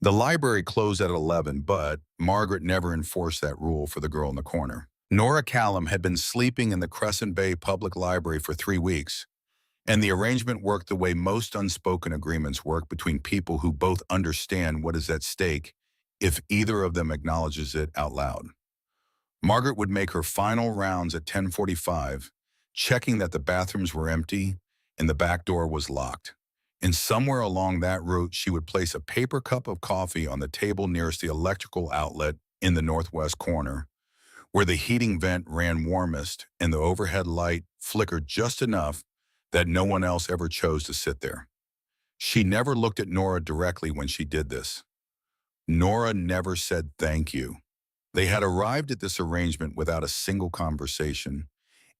The library closed at 11, but Margaret never enforced that rule for the girl in the corner. Nora Callum had been sleeping in the Crescent Bay Public Library for 3 weeks, and the arrangement worked the way most unspoken agreements work between people who both understand what is at stake if either of them acknowledges it out loud. Margaret would make her final rounds at 10:45, checking that the bathrooms were empty and the back door was locked. And somewhere along that route, she would place a paper cup of coffee on the table nearest the electrical outlet in the northwest corner, where the heating vent ran warmest and the overhead light flickered just enough that no one else ever chose to sit there. She never looked at Nora directly when she did this. Nora never said thank you. They had arrived at this arrangement without a single conversation,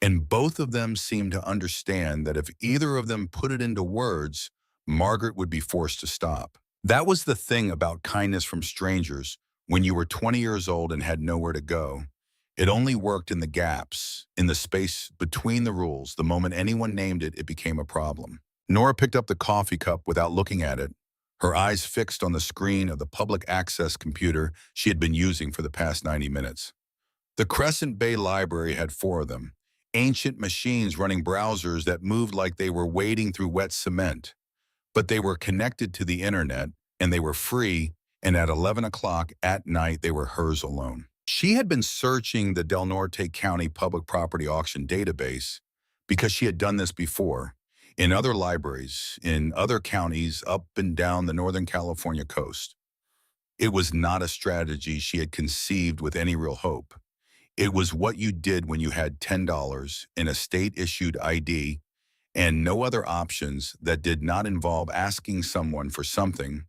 and both of them seemed to understand that if either of them put it into words, Margaret would be forced to stop. That was the thing about kindness from strangers when you were 20 years old and had nowhere to go. It only worked in the gaps, in the space between the rules. The moment anyone named it, it became a problem. Nora picked up the coffee cup without looking at it, her eyes fixed on the screen of the public access computer she had been using for the past 90 minutes. The Crescent Bay Library had 4 of them, ancient machines running browsers that moved like they were wading through wet cement. But they were connected to the internet, and they were free, and at 11 o'clock at night they were hers alone. She had been searching the Del Norte County Public Property Auction database because she had done this before, in other libraries, in other counties up and down the Northern California coast. It was not a strategy she had conceived with any real hope. It was what you did when you had $10 in a state-issued ID and no other options that did not involve asking someone for something,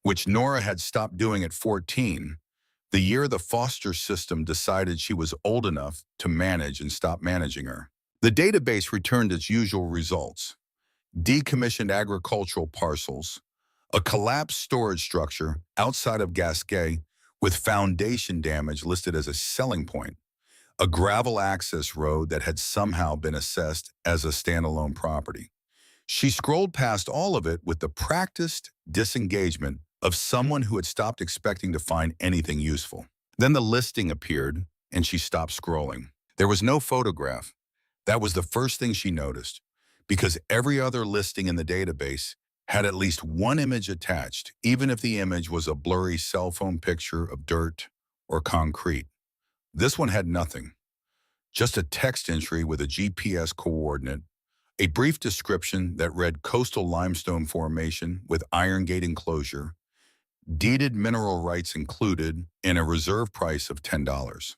which Nora had stopped doing at 14, the year the foster system decided she was old enough to manage and stopped managing her. The database returned its usual results: decommissioned agricultural parcels, a collapsed storage structure outside of Gasquet with foundation damage listed as a selling point, a gravel access road that had somehow been assessed as a standalone property. She scrolled past all of it with the practiced disengagement of someone who had stopped expecting to find anything useful. Then the listing appeared, and she stopped scrolling. There was no photograph. That was the first thing she noticed, because every other listing in the database had at least one image attached, even if the image was a blurry cell phone picture of dirt or concrete. This one had nothing, just a text entry with a GPS coordinate, a brief description that read coastal limestone formation with iron gate enclosure, deeded mineral rights included, and a reserve price of $10.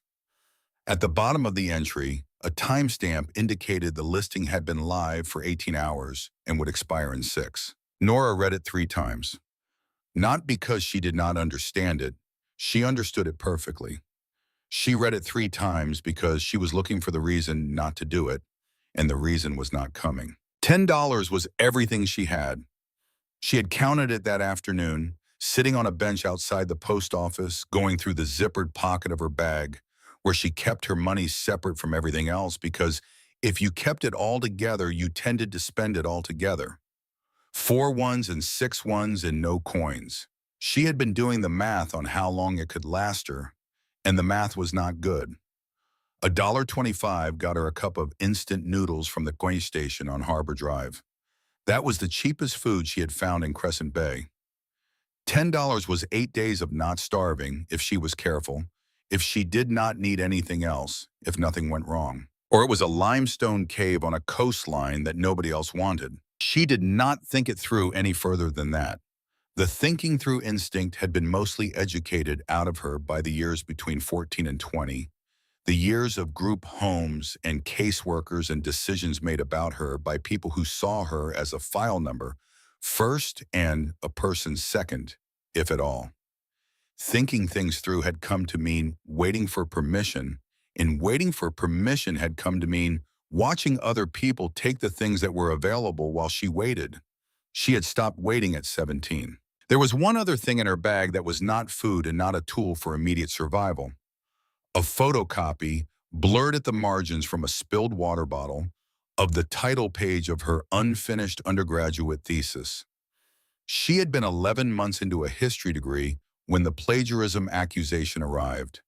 At the bottom of the entry, a timestamp indicated the listing had been live for 18 hours and would expire in 6. Nora read it 3 times. Not because she did not understand it, she understood it perfectly. She read it 3 times because she was looking for the reason not to do it, and the reason was not coming. $10 was everything she had. She had counted it that afternoon, sitting on a bench outside the post office, going through the zippered pocket of her bag, where she kept her money separate from everything else, because if you kept it all together, you tended to spend it all together. 4 ones and 6 ones and no coins. She had been doing the math on how long it could last her, and the math was not good. $1.25 got her a cup of instant noodles from the coin station on Harbor Drive. That was the cheapest food she had found in Crescent Bay. $10 was 8 days of not starving, if she was careful, if she did not need anything else, if nothing went wrong. Or it was a limestone cave on a coastline that nobody else wanted. She did not think it through any further than that. The thinking through instinct had been mostly educated out of her by the years between 14 and 20, the years of group homes and caseworkers and decisions made about her by people who saw her as a file number first and a person second, if at all. Thinking things through had come to mean waiting for permission, and waiting for permission had come to mean watching other people take the things that were available while she waited. She had stopped waiting at 17. There was one other thing in her bag that was not food and not a tool for immediate survival. A photocopy, blurred at the margins from a spilled water bottle, of the title page of her unfinished undergraduate thesis. She had been 11 months into a history degree when the plagiarism accusation arrived,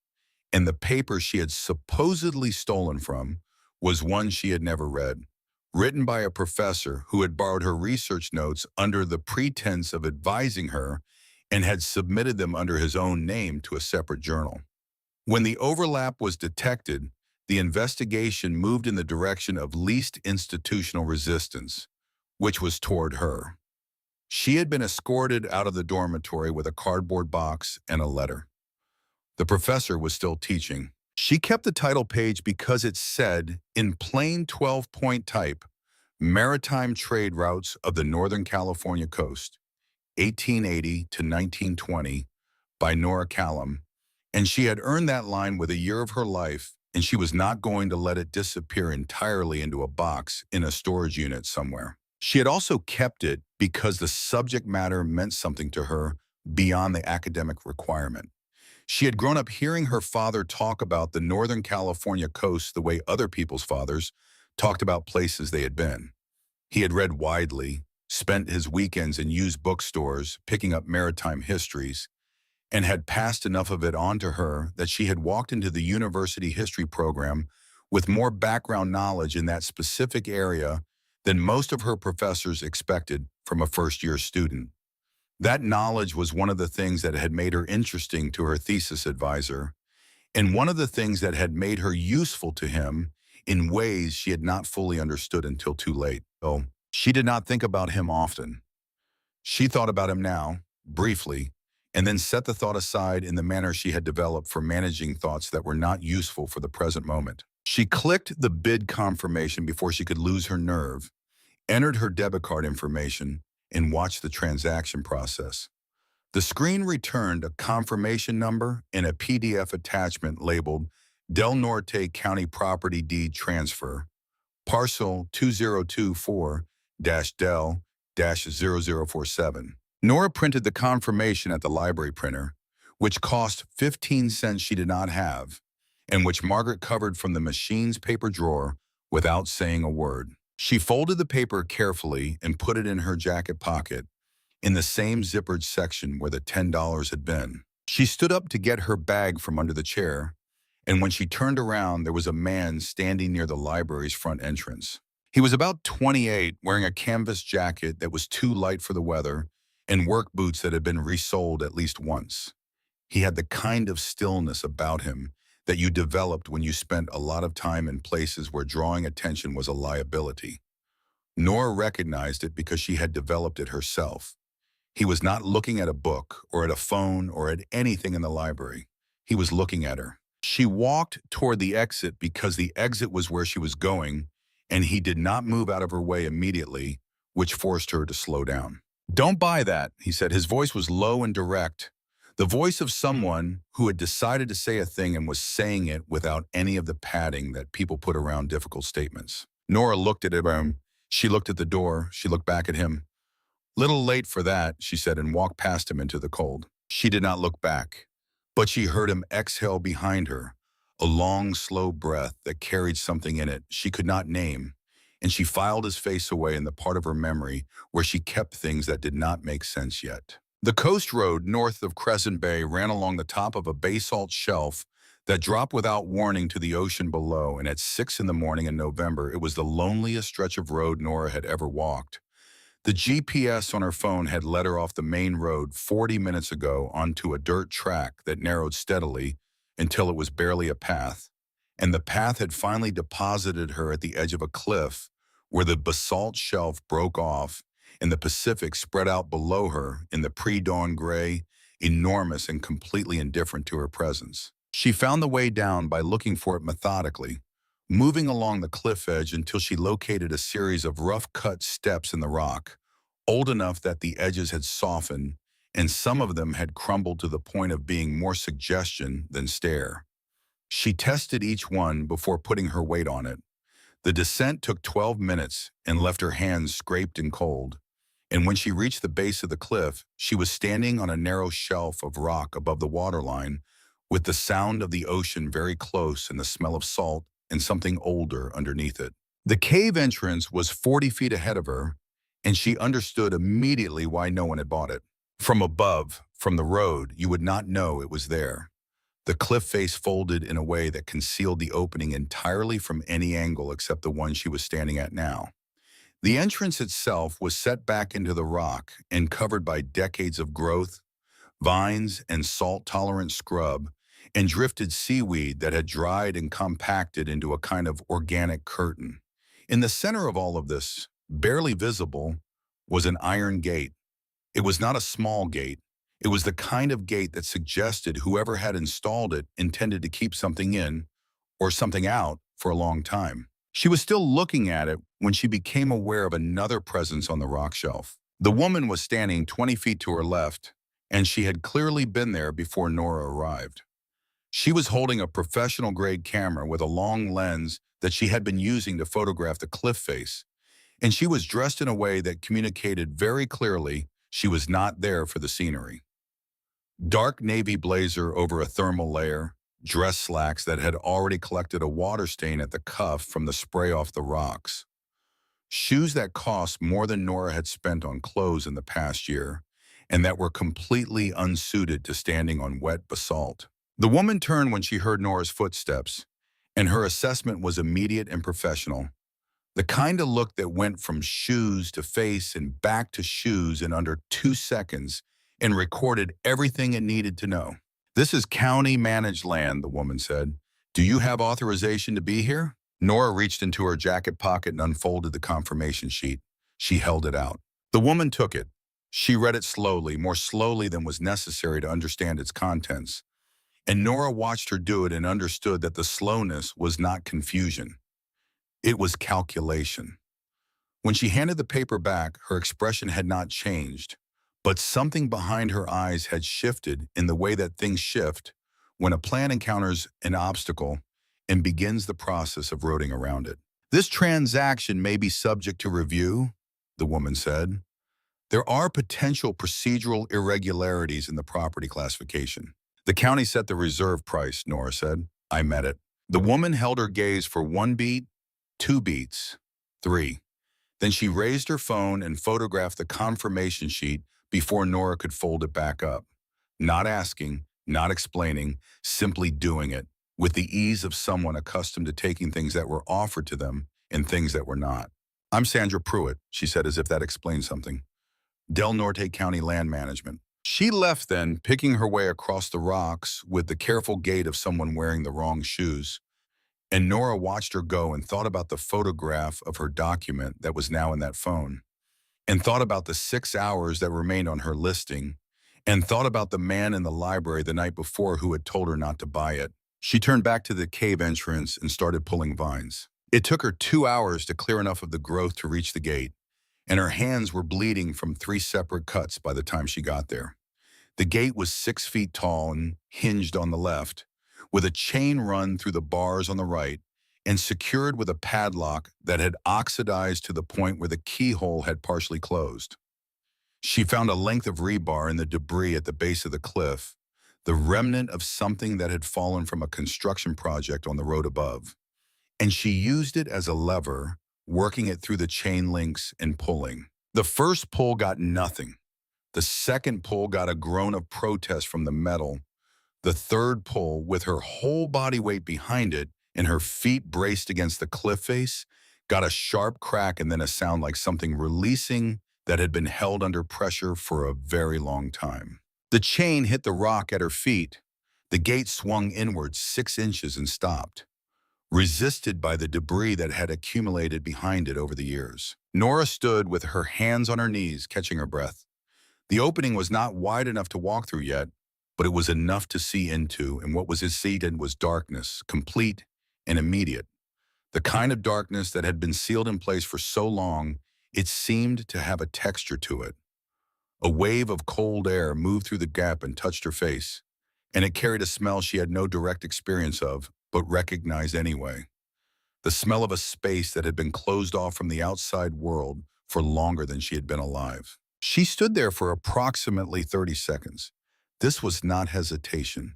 and the paper she had supposedly stolen from was one she had never read, written by a professor who had borrowed her research notes under the pretense of advising her and had submitted them under his own name to a separate journal. When the overlap was detected, the investigation moved in the direction of least institutional resistance, which was toward her. She had been escorted out of the dormitory with a cardboard box and a letter. The professor was still teaching. She kept the title page because it said, in plain 12-point type, Maritime Trade Routes of the Northern California Coast, 1880 to 1920, by Nora Callum, and she had earned that line with a year of her life, and she was not going to let it disappear entirely into a box in a storage unit somewhere. She had also kept it because the subject matter meant something to her beyond the academic requirement. She had grown up hearing her father talk about the Northern California coast the way other people's fathers talked about places they had been. He had read widely, spent his weekends in used bookstores picking up maritime histories, and had passed enough of it on to her that she had walked into the university history program with more background knowledge in that specific area than most of her professors expected from a first-year student. That knowledge was one of the things that had made her interesting to her thesis advisor, and one of the things that had made her useful to him in ways she had not fully understood until too late. Oh, she did not think about him often. She thought about him now, briefly, and then set the thought aside in the manner she had developed for managing thoughts that were not useful for the present moment. She clicked the bid confirmation before she could lose her nerve, entered her debit card information, and watched the transaction process. The screen returned a confirmation number and a PDF attachment labeled Del Norte County Property Deed Transfer, Parcel 2024-Del-0047. Nora printed the confirmation at the library printer, which cost 15 cents she did not have, and which Margaret covered from the machine's paper drawer without saying a word. She folded the paper carefully and put it in her jacket pocket, in the same zippered section where the $10 had been. She stood up to get her bag from under the chair, and when she turned around, there was a man standing near the library's front entrance. He was about 28, wearing a canvas jacket that was too light for the weather and work boots that had been resoled at least once. He had the kind of stillness about him that you developed when you spent a lot of time in places where drawing attention was a liability. Nora recognized it because she had developed it herself. He was not looking at a book or at a phone or at anything in the library. He was looking at her. She walked toward the exit because the exit was where she was going, and he did not move out of her way immediately, which forced her to slow down. "Don't buy that," he said. His voice was low and direct, the voice of someone who had decided to say a thing and was saying it without any of the padding that people put around difficult statements. Nora looked at him. She looked at the door. She looked back at him. "Little late for that," she said, and walked past him into the cold. She did not look back, but she heard him exhale behind her, a long, slow breath that carried something in it she could not name, and she filed his face away in the part of her memory where she kept things that did not make sense yet. The coast road north of Crescent Bay ran along the top of a basalt shelf that dropped without warning to the ocean below, and at 6 in the morning in November, it was the loneliest stretch of road Nora had ever walked. The GPS on her phone had led her off the main road 40 minutes ago onto a dirt track that narrowed steadily until it was barely a path, and the path had finally deposited her at the edge of a cliff where the basalt shelf broke off and the Pacific spread out below her in the pre-dawn gray, enormous and completely indifferent to her presence. She found the way down by looking for it methodically, moving along the cliff edge until she located a series of rough-cut steps in the rock, old enough that the edges had softened, and some of them had crumbled to the point of being more suggestion than stare. She tested each one before putting her weight on it. The descent took 12 minutes and left her hands scraped and cold, and when she reached the base of the cliff, she was standing on a narrow shelf of rock above the waterline, with the sound of the ocean very close and the smell of salt and something older underneath it. The cave entrance was 40 feet ahead of her, and she understood immediately why no one had bought it. From above, from the road, you would not know it was there. The cliff face folded in a way that concealed the opening entirely from any angle except the one she was standing at now. The entrance itself was set back into the rock and covered by decades of growth, vines and salt-tolerant scrub, and drifted seaweed that had dried and compacted into a kind of organic curtain. In the center of all of this, barely visible, was an iron gate. It was not a small gate. It was the kind of gate that suggested whoever had installed it intended to keep something in or something out for a long time. She was still looking at it when she became aware of another presence on the rock shelf. The woman was standing 20 feet to her left, and she had clearly been there before Nora arrived. She was holding a professional-grade camera with a long lens that she had been using to photograph the cliff face, and she was dressed in a way that communicated very clearly she was not there for the scenery. Dark navy blazer over a thermal layer, dress slacks that had already collected a water stain at the cuff from the spray off the rocks. Shoes that cost more than Nora had spent on clothes in the past year, and that were completely unsuited to standing on wet basalt. The woman turned when she heard Nora's footsteps, and her assessment was immediate and professional. The kind of look that went from shoes to face and back to shoes in under 2 seconds and recorded everything it needed to know. "This is county-managed land," the woman said. "Do you have authorization to be here?" Nora reached into her jacket pocket and unfolded the confirmation sheet. She held it out. The woman took it. She read it slowly, more slowly than was necessary to understand its contents. And Nora watched her do it and understood that the slowness was not confusion. It was calculation. When she handed the paper back, her expression had not changed, but something behind her eyes had shifted in the way that things shift when a plan encounters an obstacle and begins the process of roading around it. "This transaction may be subject to review," the woman said. "There are potential procedural irregularities in the property classification." "The county set the reserve price," Nora said. "I met it." The woman held her gaze for 1 beat, 2 beats, 3. Then she raised her phone and photographed the confirmation sheet before Nora could fold it back up. Not asking, not explaining, simply doing it, with the ease of someone accustomed to taking things that were offered to them and things that were not. "I'm Sandra Pruitt," she said as if that explained something. "Del Norte County Land Management." She left then, picking her way across the rocks with the careful gait of someone wearing the wrong shoes. And Nora watched her go and thought about the photograph of her document that was now in that phone, and thought about the 6 hours that remained on her listing, and thought about the man in the library the night before who had told her not to buy it. She turned back to the cave entrance and started pulling vines. It took her 2 hours to clear enough of the growth to reach the gate, and her hands were bleeding from 3 separate cuts by the time she got there. The gate was 6 feet tall and hinged on the left, with a chain run through the bars on the right, and secured with a padlock that had oxidized to the point where the keyhole had partially closed. She found a length of rebar in the debris at the base of the cliff, the remnant of something that had fallen from a construction project on the road above, and she used it as a lever, working it through the chain links and pulling. The first pull got nothing. The second pull got a groan of protest from the metal. The third pull, with her whole body weight behind it and her feet braced against the cliff face, got a sharp crack and then a sound like something releasing that had been held under pressure for a very long time. The chain hit the rock at her feet. The gate swung inward 6 inches and stopped, resisted by the debris that had accumulated behind it over the years. Nora stood with her hands on her knees, catching her breath. The opening was not wide enough to walk through yet, but it was enough to see into, and what was seated was darkness, complete and immediate. The kind of darkness that had been sealed in place for so long, it seemed to have a texture to it. A wave of cold air moved through the gap and touched her face, and it carried a smell she had no direct experience of, but recognized anyway. The smell of a space that had been closed off from the outside world for longer than she had been alive. She stood there for approximately 30 seconds. This was not hesitation.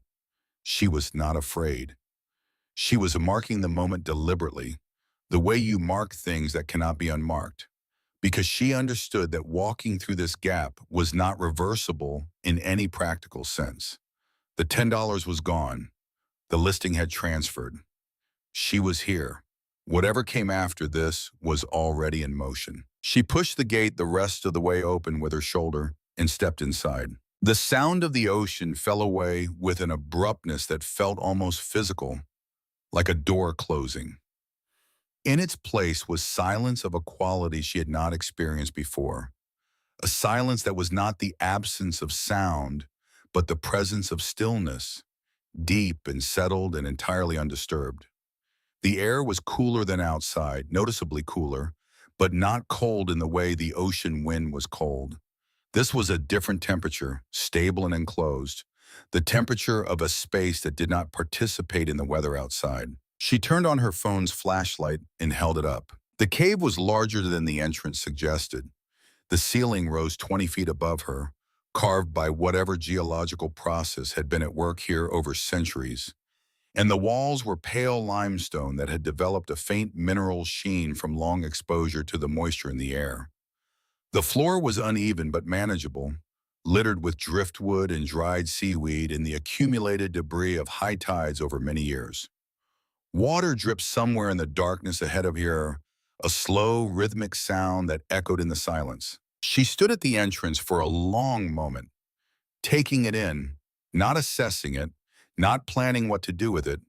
She was not afraid. She was marking the moment deliberately, the way you mark things that cannot be unmarked. because she understood that walking through this gap was not reversible in any practical sense. The $10 was gone. The listing had transferred. She was here. Whatever came after this was already in motion. She pushed the gate the rest of the way open with her shoulder and stepped inside. The sound of the ocean fell away with an abruptness that felt almost physical, like a door closing. In its place was silence of a quality she had not experienced before, a silence that was not the absence of sound, but the presence of stillness, deep and settled and entirely undisturbed. The air was cooler than outside, noticeably cooler, but not cold in the way the ocean wind was cold. This was a different temperature, stable and enclosed, the temperature of a space that did not participate in the weather outside. She turned on her phone's flashlight and held it up. The cave was larger than the entrance suggested. The ceiling rose 20 feet above her, carved by whatever geological process had been at work here over centuries. And the walls were pale limestone that had developed a faint mineral sheen from long exposure to the moisture in the air. The floor was uneven but manageable, littered with driftwood and dried seaweed and the accumulated debris of high tides over many years. Water dripped somewhere in the darkness ahead of her, a slow, rhythmic sound that echoed in the silence. She stood at the entrance for a long moment, taking it in, not assessing it, not planning what to do with it,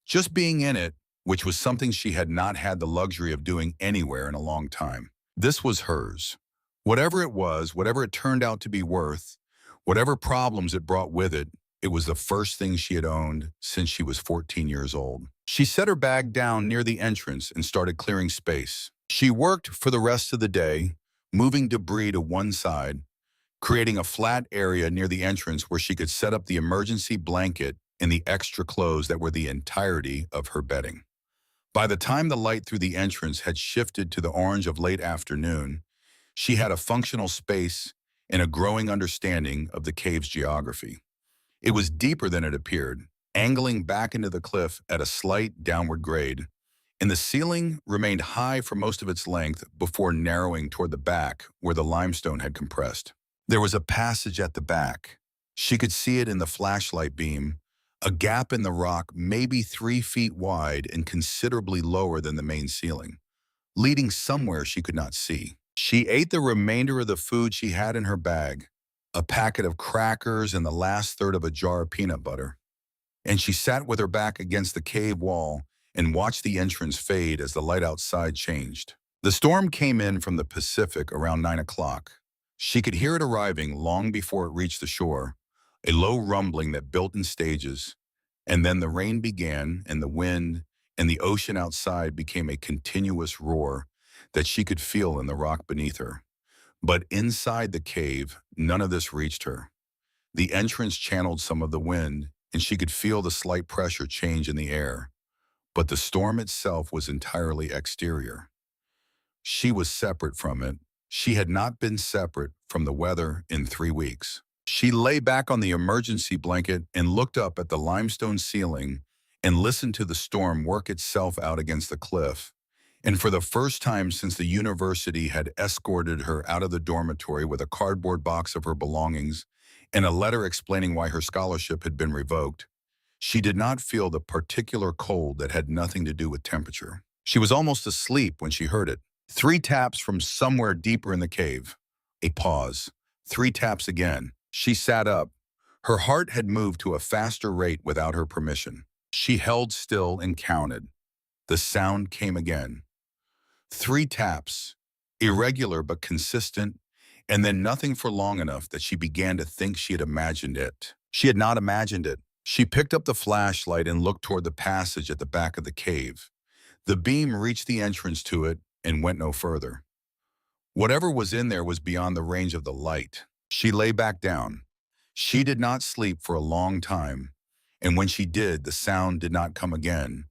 just being in it, which was something she had not had the luxury of doing anywhere in a long time. This was hers. Whatever it was, whatever it turned out to be worth, whatever problems it brought with it, it was the first thing she had owned since she was 14 years old. She set her bag down near the entrance and started clearing space. She worked for the rest of the day, moving debris to one side, creating a flat area near the entrance where she could set up the emergency blanket and the extra clothes that were the entirety of her bedding. By the time the light through the entrance had shifted to the orange of late afternoon, she had a functional space and a growing understanding of the cave's geography. It was deeper than it appeared, angling back into the cliff at a slight downward grade, and the ceiling remained high for most of its length before narrowing toward the back where the limestone had compressed. There was a passage at the back. She could see it in the flashlight beam, a gap in the rock maybe 3 feet wide and considerably lower than the main ceiling, leading somewhere she could not see. She ate the remainder of the food she had in her bag, a packet of crackers and the last third of a jar of peanut butter, and she sat with her back against the cave wall and watched the entrance fade as the light outside changed. The storm came in from the Pacific around 9 o'clock. She could hear it arriving long before it reached the shore, a low rumbling that built in stages, and then the rain began and the wind and the ocean outside became a continuous roar that she could feel in the rock beneath her. But inside the cave, none of this reached her. The entrance channeled some of the wind, and she could feel the slight pressure change in the air. But the storm itself was entirely exterior. She was separate from it. She had not been separate from the weather in 3 weeks. She lay back on the emergency blanket and looked up at the limestone ceiling and listened to the storm work itself out against the cliff. And for the first time since the university had escorted her out of the dormitory with a cardboard box of her belongings and a letter explaining why her scholarship had been revoked, she did not feel the particular cold that had nothing to do with temperature. She was almost asleep when she heard it. 3 taps from somewhere deeper in the cave. A pause. 3 taps again. She sat up. Her heart had moved to a faster rate without her permission. She held still and counted. The sound came again. 3 taps, irregular but consistent, and then nothing for long enough that she began to think she had imagined it. She had not imagined it. She picked up the flashlight and looked toward the passage at the back of the cave. The beam reached the entrance to it and went no further. Whatever was in there was beyond the range of the light. She lay back down. She did not sleep for a long time, and when she did, the sound did not come again,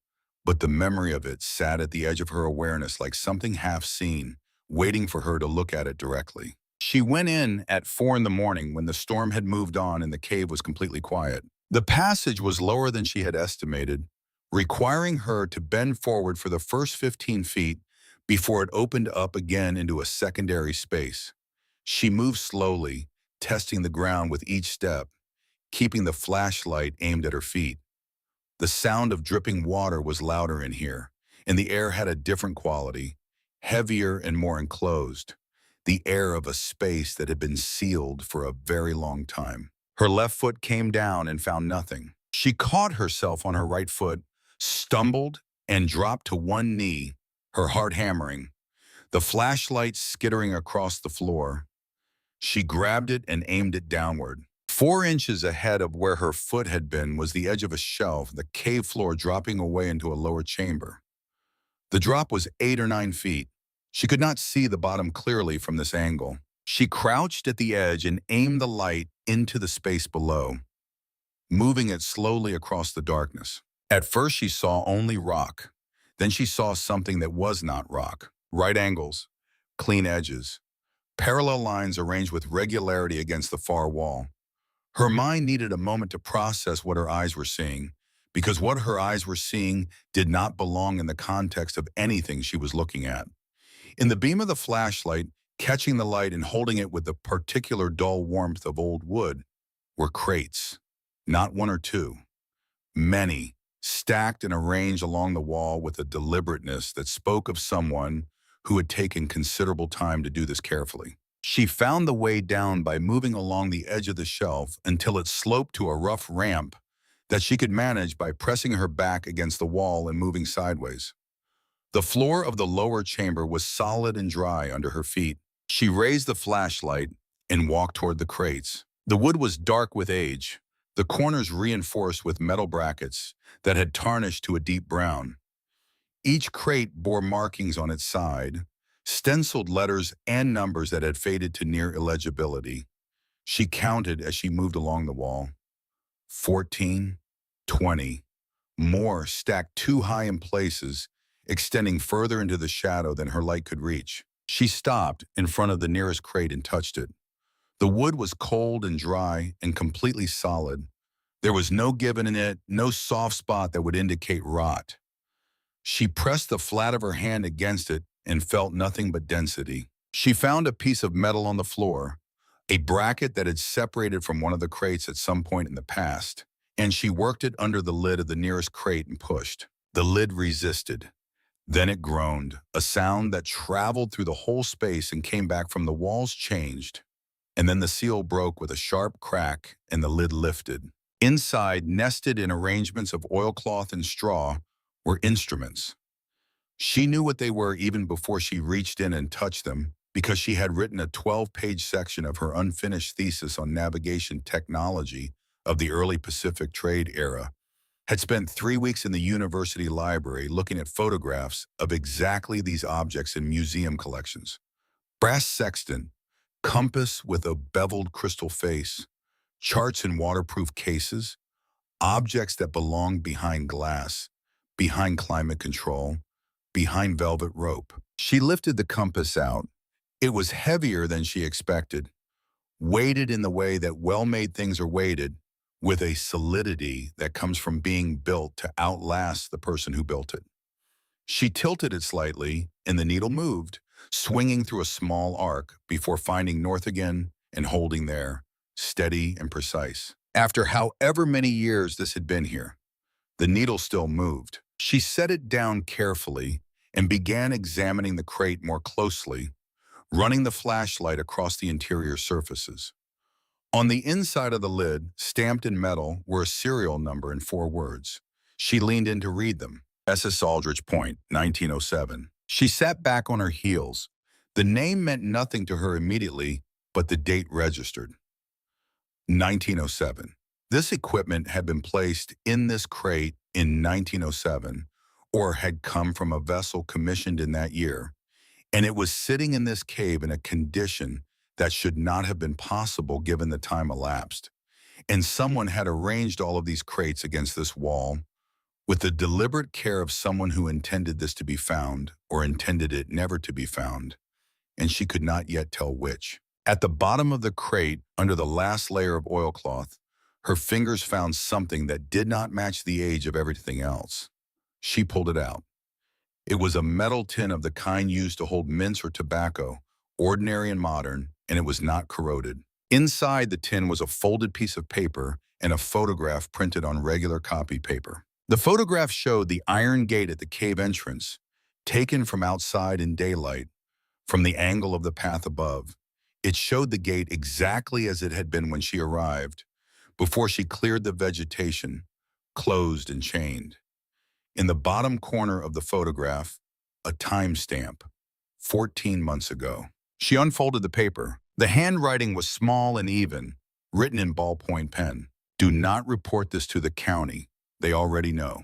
but the memory of it sat at the edge of her awareness like something half-seen, waiting for her to look at it directly. She went in at 4 in the morning when the storm had moved on and the cave was completely quiet. The passage was lower than she had estimated, requiring her to bend forward for the first 15 feet before it opened up again into a secondary space. She moved slowly, testing the ground with each step, keeping the flashlight aimed at her feet. The sound of dripping water was louder in here, and the air had a different quality, heavier and more enclosed, the air of a space that had been sealed for a very long time. Her left foot came down and found nothing. She caught herself on her right foot, stumbled, and dropped to one knee, her heart hammering, the flashlight skittering across the floor. She grabbed it and aimed it downward. 4 inches ahead of where her foot had been was the edge of a shelf, the cave floor dropping away into a lower chamber. The drop was 8 or 9 feet. She could not see the bottom clearly from this angle. She crouched at the edge and aimed the light into the space below, moving it slowly across the darkness. At first she saw only rock. Then she saw something that was not rock. Right angles, clean edges, parallel lines arranged with regularity against the far wall. Her mind needed a moment to process what her eyes were seeing, because what her eyes were seeing did not belong in the context of anything she was looking at. In the beam of the flashlight, catching the light and holding it with the particular dull warmth of old wood, were crates. Not one or two. Many, stacked and arranged along the wall with a deliberateness that spoke of someone who had taken considerable time to do this carefully. She found the way down by moving along the edge of the shelf until it sloped to a rough ramp that she could manage by pressing her back against the wall and moving sideways. The floor of the lower chamber was solid and dry under her feet. She raised the flashlight and walked toward the crates. The wood was dark with age, the corners reinforced with metal brackets that had tarnished to a deep brown. Each crate bore markings on its side, stenciled letters and numbers that had faded to near illegibility. She counted as she moved along the wall. 14, 20, more stacked too high in places, extending further into the shadow than her light could reach. She stopped in front of the nearest crate and touched it. The wood was cold and dry and completely solid. There was no give in it, no soft spot that would indicate rot. She pressed the flat of her hand against it and felt nothing but density. She found a piece of metal on the floor, a bracket that had separated from one of the crates at some point in the past, and she worked it under the lid of the nearest crate and pushed. The lid resisted. Then it groaned. A sound that traveled through the whole space and came back from the walls changed. And then the seal broke with a sharp crack and the lid lifted. Inside, nested in arrangements of oilcloth and straw, were instruments. She knew what they were even before she reached in and touched them, because she had written a 12-page section of her unfinished thesis on navigation technology of the early Pacific trade era, had spent 3 weeks in the university library looking at photographs of exactly these objects in museum collections. Brass sextant, compass with a beveled crystal face, charts in waterproof cases, objects that belonged behind glass, behind climate control, behind velvet rope. She lifted the compass out. It was heavier than she expected, weighted in the way that well-made things are weighted, with a solidity that comes from being built to outlast the person who built it. She tilted it slightly, and the needle moved, swinging through a small arc before finding north again and holding there, steady and precise. After however many years this had been here, the needle still moved. She set it down carefully and began examining the crate more closely, running the flashlight across the interior surfaces. On the inside of the lid, stamped in metal, were a serial number and 4 words. She leaned in to read them. SS Aldrich Point, 1907. She sat back on her heels. The name meant nothing to her immediately, but the date registered. 1907. This equipment had been placed in this crate in 1907, or had come from a vessel commissioned in that year, and it was sitting in this cave in a condition that should not have been possible given the time elapsed. And someone had arranged all of these crates against this wall with the deliberate care of someone who intended this to be found or intended it never to be found, and she could not yet tell which. At the bottom of the crate, under the last layer of oilcloth, her fingers found something that did not match the age of everything else. She pulled it out. It was a metal tin of the kind used to hold mints or tobacco, ordinary and modern, and it was not corroded. Inside the tin was a folded piece of paper and a photograph printed on regular copy paper. The photograph showed the iron gate at the cave entrance, taken from outside in daylight, from the angle of the path above. It showed the gate exactly as it had been when she arrived, before she cleared the vegetation, closed and chained. In the bottom corner of the photograph, a timestamp, 14 months ago. She unfolded the paper. The handwriting was small and even, written in ballpoint pen. Do not report this to the county. They already know.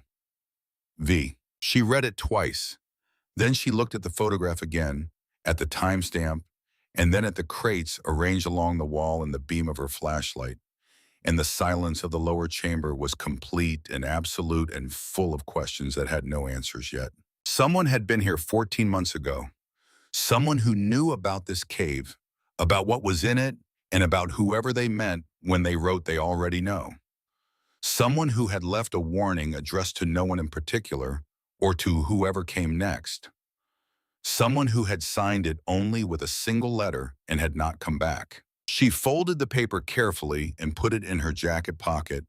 V. She read it twice. Then she looked at the photograph again, at the timestamp, and then at the crates arranged along the wall in the beam of her flashlight. And the silence of the lower chamber was complete and absolute and full of questions that had no answers yet. Someone had been here 14 months ago. Someone who knew about this cave, about what was in it, and about whoever they meant when they wrote they already know. Someone who had left a warning addressed to no one in particular, or to whoever came next. Someone who had signed it only with a single letter and had not come back. She folded the paper carefully and put it in her jacket pocket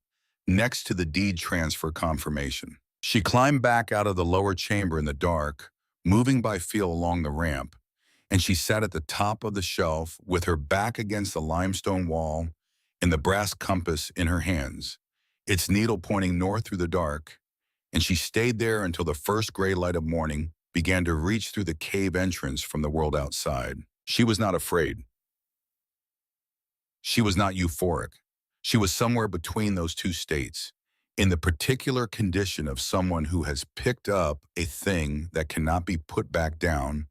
next to the deed transfer confirmation. She climbed back out of the lower chamber in the dark, moving by feel along the ramp, and she sat at the top of the shelf with her back against the limestone wall and the brass compass in her hands, its needle pointing north through the dark, and she stayed there until the first gray light of morning began to reach through the cave entrance from the world outside. She was not afraid. She was not euphoric. She was somewhere between those two states, in the particular condition of someone who has picked up a thing that cannot be put back down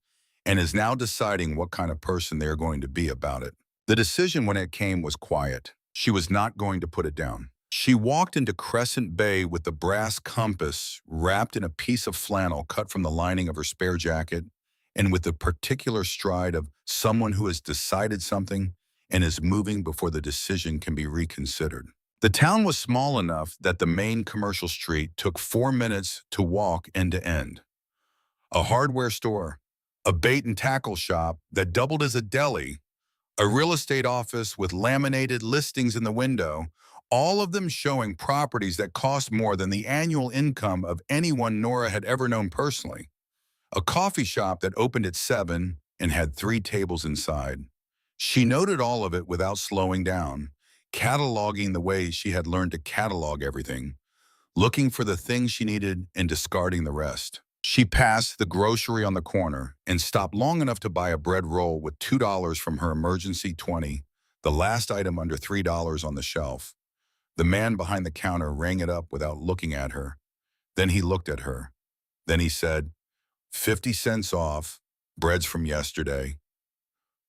and is now deciding what kind of person they are going to be about it. The decision when it came was quiet. She was not going to put it down. She walked into Crescent Bay with the brass compass wrapped in a piece of flannel cut from the lining of her spare jacket, and with the particular stride of someone who has decided something and is moving before the decision can be reconsidered. The town was small enough that the main commercial street took 4 minutes to walk end to end. A hardware store, a bait and tackle shop that doubled as a deli, a real estate office with laminated listings in the window, all of them showing properties that cost more than the annual income of anyone Nora had ever known personally. A coffee shop that opened at 7 and had 3 tables inside. She noted all of it without slowing down, cataloging the way she had learned to catalog everything, looking for the things she needed and discarding the rest. She passed the grocery on the corner and stopped long enough to buy a bread roll with $2 from her emergency 20, the last item under $3 on the shelf. The man behind the counter rang it up without looking at her. Then he looked at her. Then he said, 50 cents off, bread's from yesterday.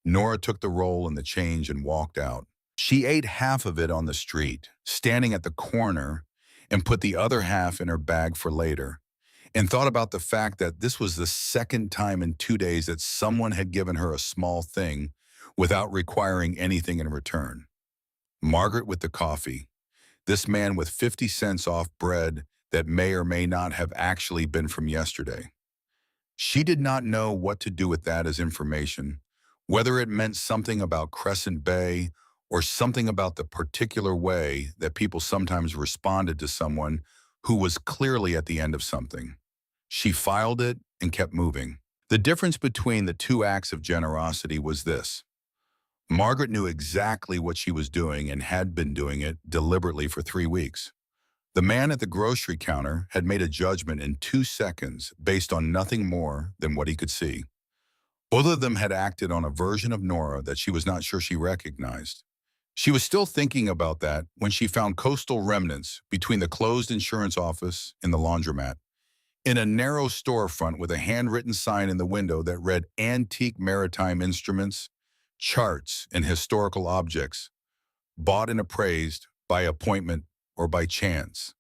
Nora took the roll and the change and walked out. She ate half of it on the street, standing at the corner, and put the other half in her bag for later, and thought about the fact that this was the second time in 2 days that someone had given her a small thing without requiring anything in return. Margaret with the coffee. This man with 50 cents off bread that may or may not have actually been from yesterday. She did not know what to do with that as information, whether it meant something about Crescent Bay or something about the particular way that people sometimes responded to someone who was clearly at the end of something. She filed it and kept moving. The difference between the two acts of generosity was this. Margaret knew exactly what she was doing and had been doing it deliberately for 3 weeks. The man at the grocery counter had made a judgment in 2 seconds based on nothing more than what he could see. Both of them had acted on a version of Nora that she was not sure she recognized. She was still thinking about that when she found coastal remnants between the closed insurance office and the laundromat, in a narrow storefront with a handwritten sign in the window that read antique maritime instruments, charts, and historical objects, bought and appraised by appointment or by chance.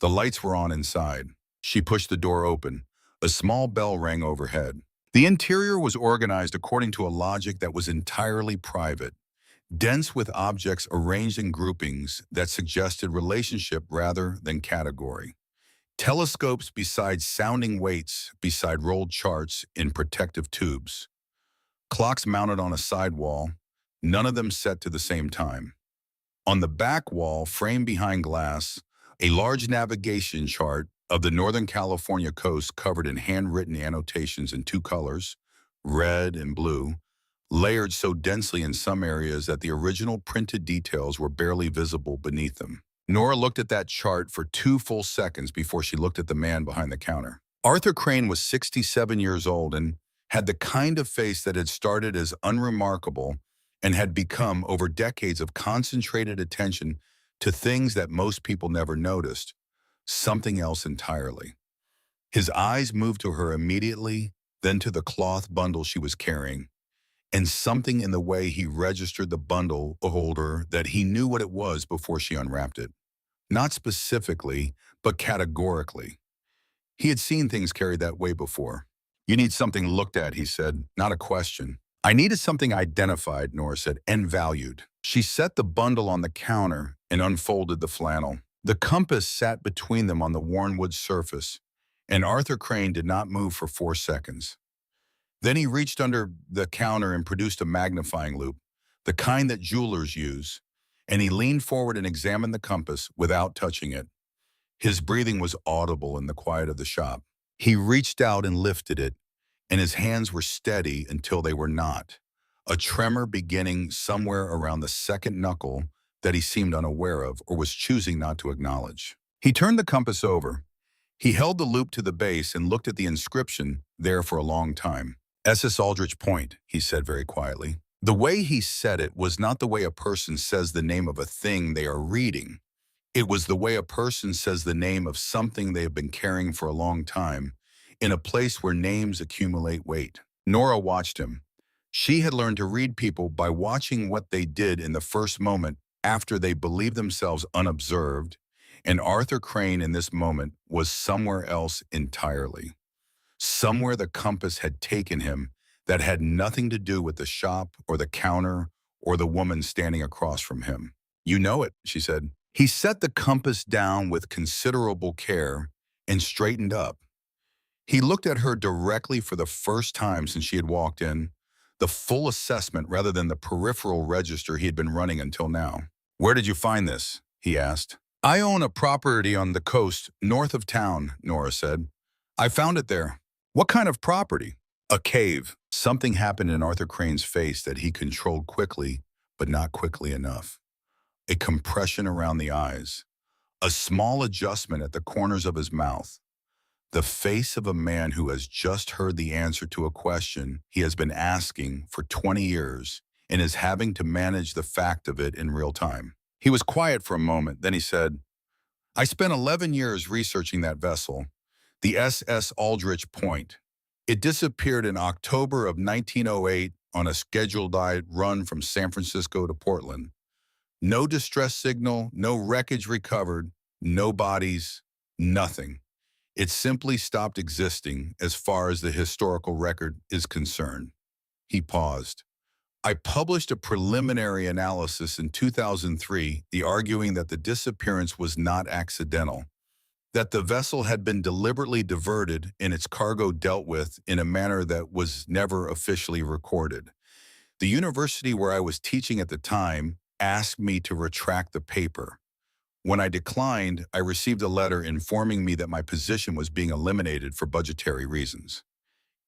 The lights were on inside. She pushed the door open. A small bell rang overhead. The interior was organized according to a logic that was entirely private, dense with objects arranged in groupings that suggested relationship rather than category. Telescopes beside sounding weights, beside rolled charts in protective tubes. Clocks mounted on a side wall, none of them set to the same time. On the back wall, framed behind glass, a large navigation chart of the Northern California coast covered in handwritten annotations in two colors, red and blue, layered so densely in some areas that the original printed details were barely visible beneath them. Nora looked at that chart for 2 full seconds before she looked at the man behind the counter. Arthur Crane was 67 years old and had the kind of face that had started as unremarkable and had become, over decades of concentrated attention to things that most people never noticed, something else entirely. His eyes moved to her immediately, then to the cloth bundle she was carrying, and something in the way he registered the bundle holder that he knew what it was before she unwrapped it. Not specifically, but categorically. He had seen things carried that way before. "You need something looked at," he said, "not a question." "I needed something identified," Nora said, "and valued." She set the bundle on the counter and unfolded the flannel. The compass sat between them on the worn wood surface, and Arthur Crane did not move for 4 seconds. Then he reached under the counter and produced a magnifying loupe, the kind that jewelers use, and he leaned forward and examined the compass without touching it. His breathing was audible in the quiet of the shop. He reached out and lifted it, and his hands were steady until they were not, a tremor beginning somewhere around the second knuckle that he seemed unaware of or was choosing not to acknowledge. He turned the compass over. He held the loupe to the base and looked at the inscription there for a long time. "SS Aldrich Point," he said very quietly. The way he said it was not the way a person says the name of a thing they are reading. It was the way a person says the name of something they have been carrying for a long time, in a place where names accumulate weight. Nora watched him. She had learned to read people by watching what they did in the first moment after they believed themselves unobserved, and Arthur Crane in this moment was somewhere else entirely. Somewhere the compass had taken him that had nothing to do with the shop or the counter or the woman standing across from him. "You know it," she said. He set the compass down with considerable care and straightened up. He looked at her directly for the first time since she had walked in, the full assessment rather than the peripheral register he had been running until now. "Where did you find this?" he asked. "I own a property on the coast north of town," Nora said. "I found it there." "What kind of property?" "A cave." Something happened in Arthur Crane's face that he controlled quickly, but not quickly enough. A compression around the eyes, a small adjustment at the corners of his mouth. The face of a man who has just heard the answer to a question he has been asking for 20 years and is having to manage the fact of it in real time. He was quiet for a moment, then he said, "I spent 11 years researching that vessel, the SS Aldrich Point. It disappeared in October of 1908 on a scheduled run from San Francisco to Portland. No distress signal, no wreckage recovered, no bodies, nothing. It simply stopped existing as far as the historical record is concerned." He paused. "I published a preliminary analysis in 2003, arguing that the disappearance was not accidental, that the vessel had been deliberately diverted and its cargo dealt with in a manner that was never officially recorded. The university where I was teaching at the time asked me to retract the paper. When I declined, I received a letter informing me that my position was being eliminated for budgetary reasons."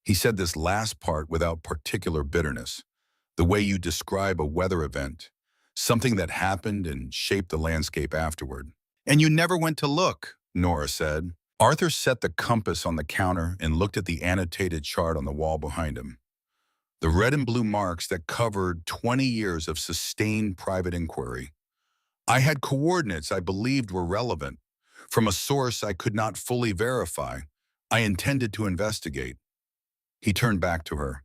He said this last part without particular bitterness, the way you describe a weather event, something that happened and shaped the landscape afterward. "And you never went to look," Nora said. Arthur set the compass on the counter and looked at the annotated chart on the wall behind him. The red and blue marks that covered 20 years of sustained private inquiry. "I had coordinates I believed were relevant. From a source I could not fully verify. I intended to investigate." He turned back to her.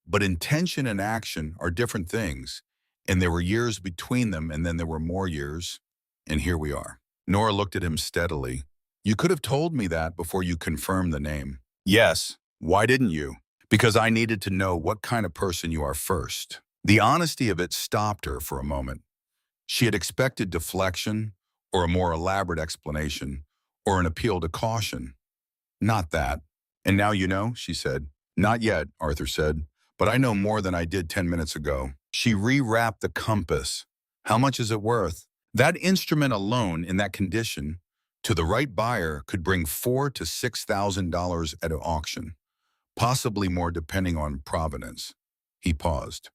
"But intention and action are different things, and there were years between them, and then there were more years, and here we are." Nora looked at him steadily. "You could have told me that before you confirmed the name." "Yes. Why didn't you?" "Because I needed to know what kind of person you are first." The honesty of it stopped her for a moment. She had expected deflection, or a more elaborate explanation, or an appeal to caution. Not that. And now you know, she said. Not yet, Arthur said, but I know more than I did 10 minutes ago. She rewrapped the compass. How much is it worth? That instrument alone in that condition, to the right buyer, could bring $4,000 to $6,000 at an auction, possibly more depending on provenance. He paused.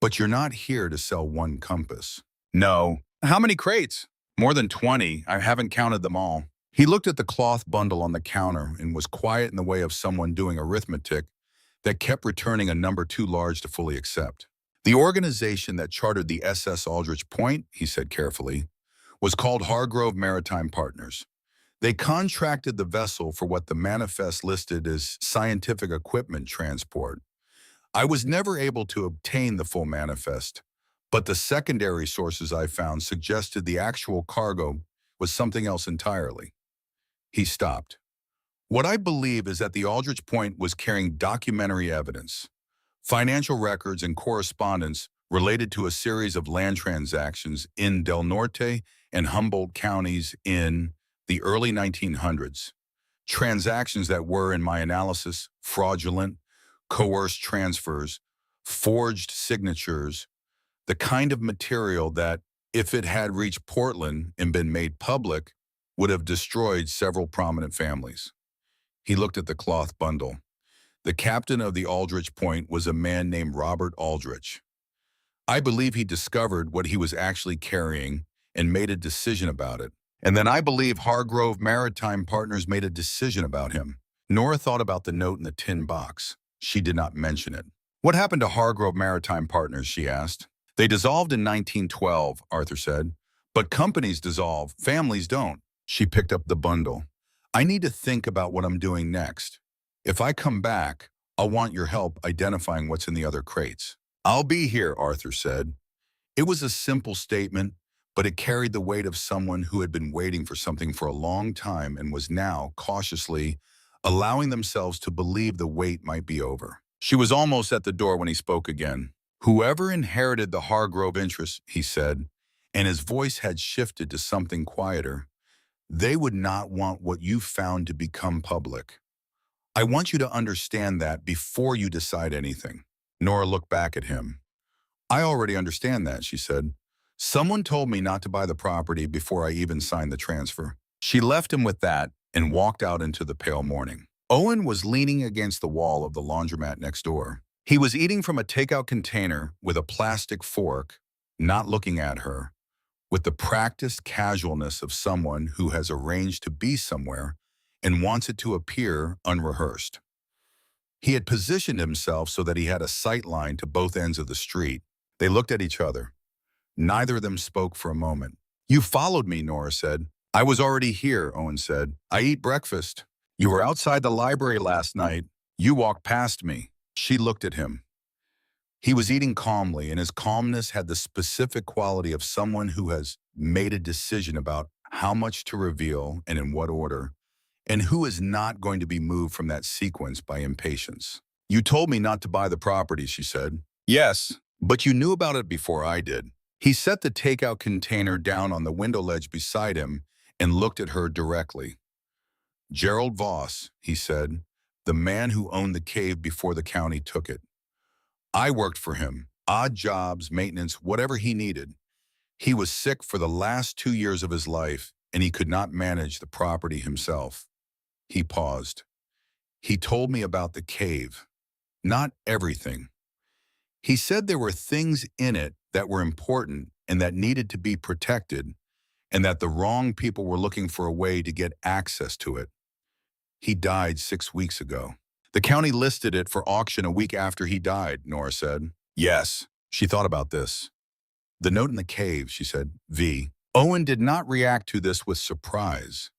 But you're not here to sell one compass. No. How many crates? More than 20. I haven't counted them all. He looked at the cloth bundle on the counter and was quiet in the way of someone doing arithmetic that kept returning a number too large to fully accept. The organization that chartered the SS Aldrich Point, he said carefully, was called Hargrove Maritime Partners. They contracted the vessel for what the manifest listed as scientific equipment transport. I was never able to obtain the full manifest, but the secondary sources I found suggested the actual cargo was something else entirely. He stopped. What I believe is that the Aldrich Point was carrying documentary evidence, financial records and correspondence related to a series of land transactions in Del Norte and Humboldt counties in the early 1900s. Transactions that were, in my analysis, fraudulent, coerced transfers, forged signatures, the kind of material that, if it had reached Portland and been made public, would have destroyed several prominent families. He looked at the cloth bundle. The captain of the Aldrich Point was a man named Robert Aldrich. I believe he discovered what he was actually carrying and made a decision about it. And then I believe Hargrove Maritime Partners made a decision about him. Nora thought about the note in the tin box. She did not mention it. What happened to Hargrove Maritime Partners, she asked. They dissolved in 1912, Arthur said. But companies dissolve, families don't. She picked up the bundle. I need to think about what I'm doing next. If I come back, I'll want your help identifying what's in the other crates. I'll be here, Arthur said. It was a simple statement, but it carried the weight of someone who had been waiting for something for a long time and was now, cautiously, allowing themselves to believe the wait might be over. She was almost at the door when he spoke again. Whoever inherited the Hargrove interest, he said, and his voice had shifted to something quieter, they would not want what you found to become public. I want you to understand that before you decide anything. Nora looked back at him. I already understand that, she said. Someone told me not to buy the property before I even signed the transfer. She left him with that and walked out into the pale morning. Owen was leaning against the wall of the laundromat next door. He was eating from a takeout container with a plastic fork, not looking at her, with the practiced casualness of someone who has arranged to be somewhere and wants it to appear unrehearsed. He had positioned himself so that he had a sight line to both ends of the street. They looked at each other. Neither of them spoke for a moment. You followed me, Nora said. I was already here, Owen said. I eat breakfast. You were outside the library last night. You walked past me. She looked at him. He was eating calmly, and his calmness had the specific quality of someone who has made a decision about how much to reveal and in what order, and who is not going to be moved from that sequence by impatience. You told me not to buy the property, she said. Yes, but you knew about it before I did. He set the takeout container down on the window ledge beside him and looked at her directly. Gerald Voss, he said, the man who owned the cave before the county took it. I worked for him, odd jobs, maintenance, whatever he needed. He was sick for the last 2 years of his life, and he could not manage the property himself. He paused. He told me about the cave. Not everything. He said there were things in it that were important and that needed to be protected, and that the wrong people were looking for a way to get access to it. He died 6 weeks ago. The county listed it for auction a week after he died, Nora said. Yes, she thought about this. The note in the cave, she said, V. Owen did not react to this with surprise,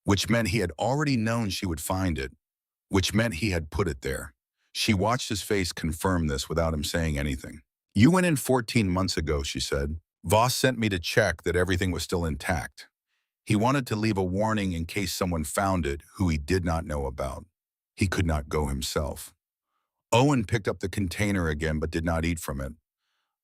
which meant he had already known she would find it, which meant he had put it there. She watched his face confirm this without him saying anything. You went in 14 months ago, she said. Voss sent me to check that everything was still intact. He wanted to leave a warning in case someone found it who he did not know about. He could not go himself. Owen picked up the container again but did not eat from it.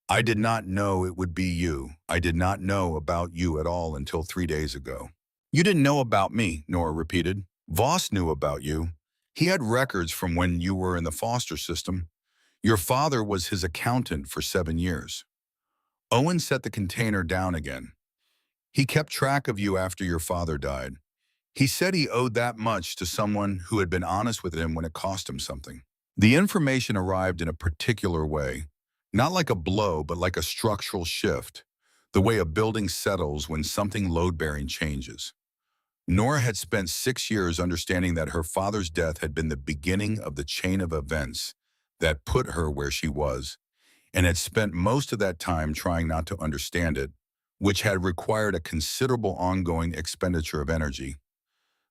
I did not know it would be you. I did not know about you at all until 3 days ago. You didn't know about me, Nora repeated. Voss knew about you. He had records from when you were in the foster system. Your father was his accountant for 7 years. Owen set the container down again. He kept track of you after your father died. He said he owed that much to someone who had been honest with him when it cost him something. The information arrived in a particular way, not like a blow, but like a structural shift, the way a building settles when something load-bearing changes. Nora had spent 6 years understanding that her father's death had been the beginning of the chain of events that put her where she was, and had spent most of that time trying not to understand it, which had required a considerable ongoing expenditure of energy.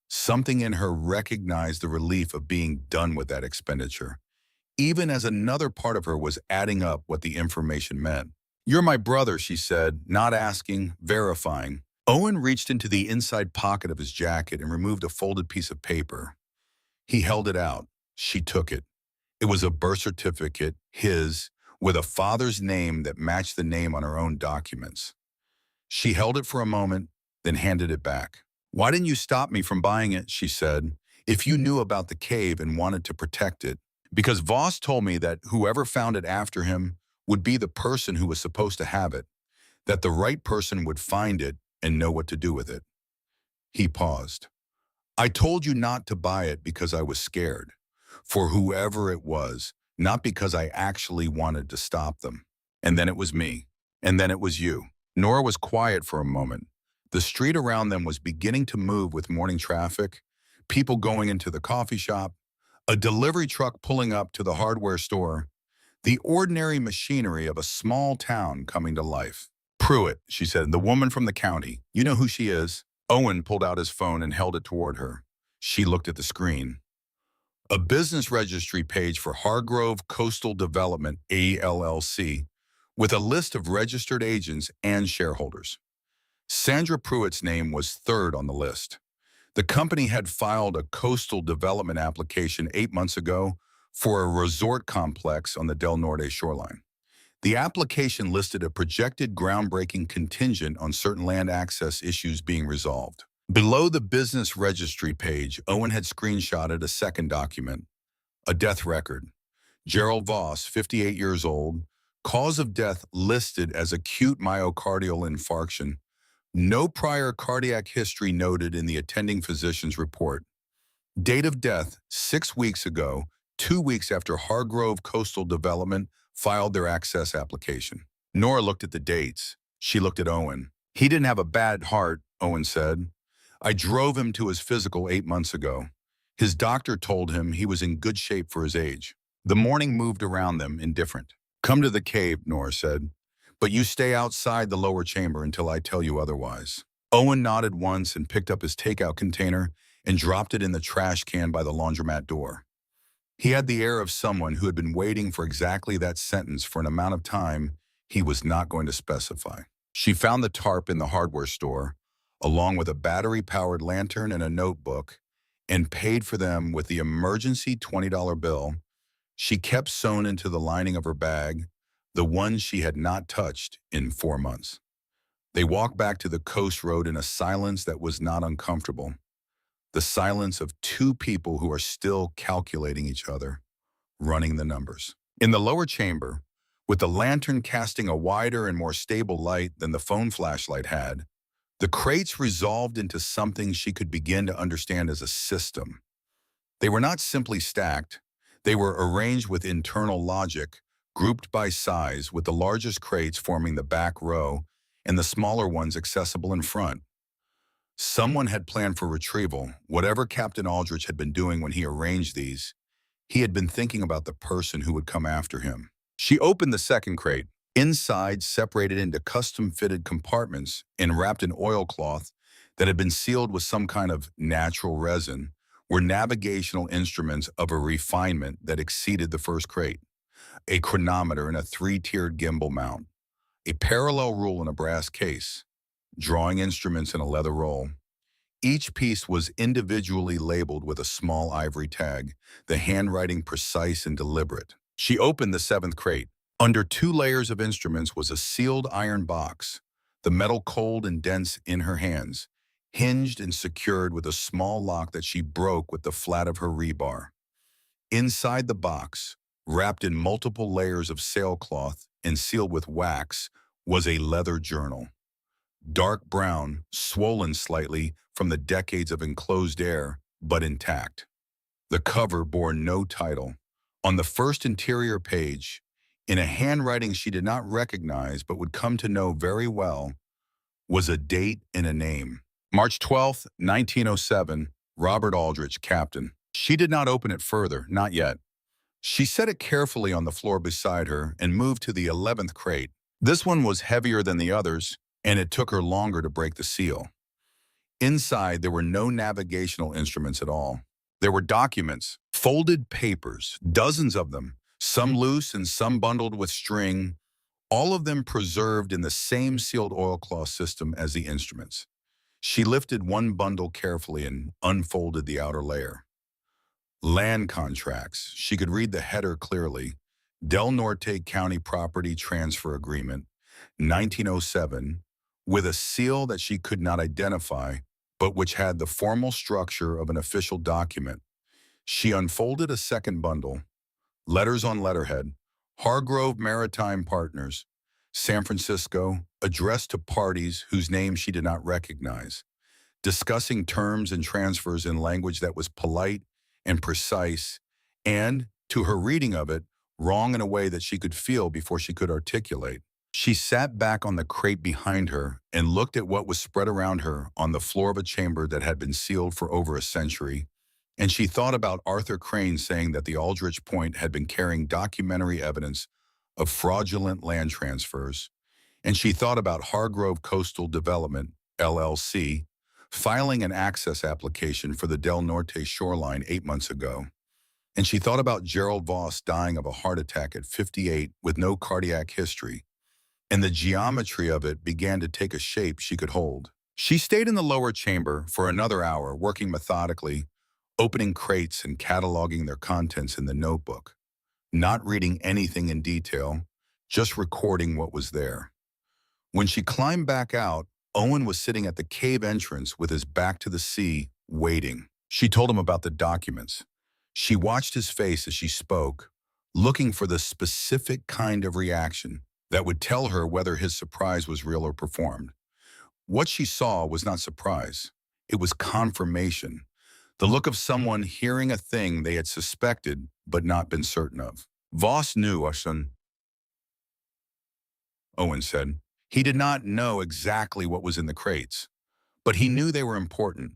Something in her recognized the relief of being done with that expenditure, even as another part of her was adding up what the information meant. You're my brother, she said, not asking, verifying. Owen reached into the inside pocket of his jacket and removed a folded piece of paper. He held it out. She took it. It was a birth certificate, his, with a father's name that matched the name on her own documents. She held it for a moment, then handed it back. Why didn't you stop me from buying it, she said, if you knew about the cave and wanted to protect it? Because Voss told me that whoever found it after him would be the person who was supposed to have it, that the right person would find it and know what to do with it. He paused. I told you not to buy it because I was scared, for whoever it was, not because I actually wanted to stop them. And then it was me. And then it was you. Nora was quiet for a moment. The street around them was beginning to move with morning traffic, people going into the coffee shop, a delivery truck pulling up to the hardware store, the ordinary machinery of a small town coming to life. Pruitt, she said, the woman from the county. You know who she is? Owen pulled out his phone and held it toward her. She looked at the screen. A business registry page for Hargrove Coastal Development, ALLC, with a list of registered agents and shareholders. Sandra Pruitt's name was third on the list. The company had filed a coastal development application 8 months ago for a resort complex on the Del Norte shoreline. The application listed a projected groundbreaking contingent on certain land access issues being resolved. Below the business registry page, Owen had screenshotted a second document, a death record. Gerald Voss, 58 years old, cause of death listed as acute myocardial infarction. No prior cardiac history noted in the attending physician's report. Date of death, 6 weeks ago, 2 weeks after Hargrove Coastal Development filed their access application. Nora looked at the dates. She looked at Owen. He didn't have a bad heart, Owen said. I drove him to his physical 8 months ago. His doctor told him he was in good shape for his age. The morning moved around them, indifferent. Come to the cave, Nora said. But you stay outside the lower chamber until I tell you otherwise. Owen nodded once and picked up his takeout container and dropped it in the trash can by the laundromat door. He had the air of someone who had been waiting for exactly that sentence for an amount of time he was not going to specify. She found the tarp in the hardware store, along with a battery-powered lantern and a notebook, and paid for them with the emergency $20 bill she kept sewn into the lining of her bag, the one she had not touched in 4 months. They walked back to the coast road in a silence that was not uncomfortable. The silence of two people who are still calculating each other, running the numbers. In the lower chamber, with the lantern casting a wider and more stable light than the phone flashlight had, the crates resolved into something she could begin to understand as a system. They were not simply stacked. They were arranged with internal logic, grouped by size, with the largest crates forming the back row and the smaller ones accessible in front. Someone had planned for retrieval. Whatever Captain Aldrich had been doing when he arranged these, he had been thinking about the person who would come after him. She opened the second crate. Inside, separated into custom-fitted compartments and wrapped in oilcloth that had been sealed with some kind of natural resin, were navigational instruments of a refinement that exceeded the first crate. A chronometer in a 3-tiered gimbal mount, a parallel rule in a brass case, drawing instruments in a leather roll. Each piece was individually labeled with a small ivory tag, the handwriting precise and deliberate. She opened the 7th crate. Under 2 layers of instruments was a sealed iron box, the metal cold and dense in her hands. hinged and secured with a small lock that she broke with the flat of her rebar. Inside the box, wrapped in multiple layers of sailcloth and sealed with wax, was a leather journal. Dark brown, swollen slightly from the decades of enclosed air, but intact. The cover bore no title. On the first interior page, in a handwriting she did not recognize but would come to know very well, was a date and a name. March 12th, 1907, Robert Aldrich, Captain. She did not open it further, not yet. She set it carefully on the floor beside her and moved to the 11th crate. This one was heavier than the others, and it took her longer to break the seal. Inside, there were no navigational instruments at all. There were documents, folded papers, dozens of them, some loose and some bundled with string, all of them preserved in the same sealed oilcloth system as the instruments. She lifted one bundle carefully and unfolded the outer layer. Land contracts. She could read the header clearly. Del Norte County Property Transfer Agreement, 1907, with a seal that she could not identify, but which had the formal structure of an official document. She unfolded a second bundle. Letters on letterhead. Hargrove Maritime Partners, San Francisco, addressed to parties whose names she did not recognize, discussing terms and transfers in language that was polite and precise, and, to her reading of it, wrong in a way that she could feel before she could articulate. She sat back on the crate behind her and looked at what was spread around her on the floor of a chamber that had been sealed for over a century, and she thought about Arthur Crane saying that the Aldrich Point had been carrying documentary evidence of fraudulent land transfers, and she thought about Hargrove Coastal Development, LLC, filing an access application for the Del Norte shoreline 8 months ago. And she thought about Gerald Voss dying of a heart attack at 58 with no cardiac history, and the geometry of it began to take a shape she could hold. She stayed in the lower chamber for another hour, working methodically, opening crates and cataloging their contents in the notebook, not reading anything in detail, just recording what was there. When she climbed back out, Owen was sitting at the cave entrance with his back to the sea, waiting. She told him about the documents. She watched his face as she spoke, looking for the specific kind of reaction that would tell her whether his surprise was real or performed. What she saw was not surprise. It was confirmation. The look of someone hearing a thing they had suspected but not been certain of. Voss knew, son, Owen said. He did not know exactly what was in the crates, but he knew they were important.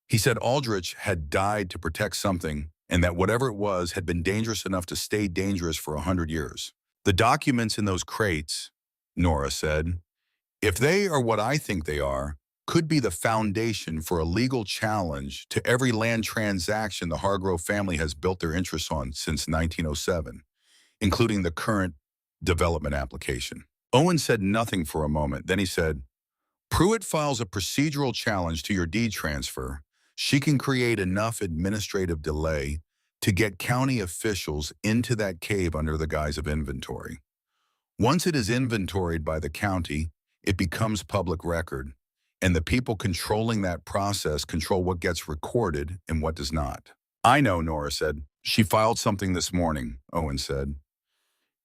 He said Aldrich had died to protect something, and that whatever it was had been dangerous enough to stay dangerous for 100 years. The documents in those crates, Nora said, if they are what I think they are, could be the foundation for a legal challenge to every land transaction the Hargrove family has built their interests on since 1907, including the current development application. Owen said nothing for a moment. Then he said, Pruitt files a procedural challenge to your deed transfer. She can create enough administrative delay to get county officials into that cave under the guise of inventory. Once it is inventoried by the county, it becomes public record, and the people controlling that process control what gets recorded and what does not. I know, Nora said. She filed something this morning, Owen said.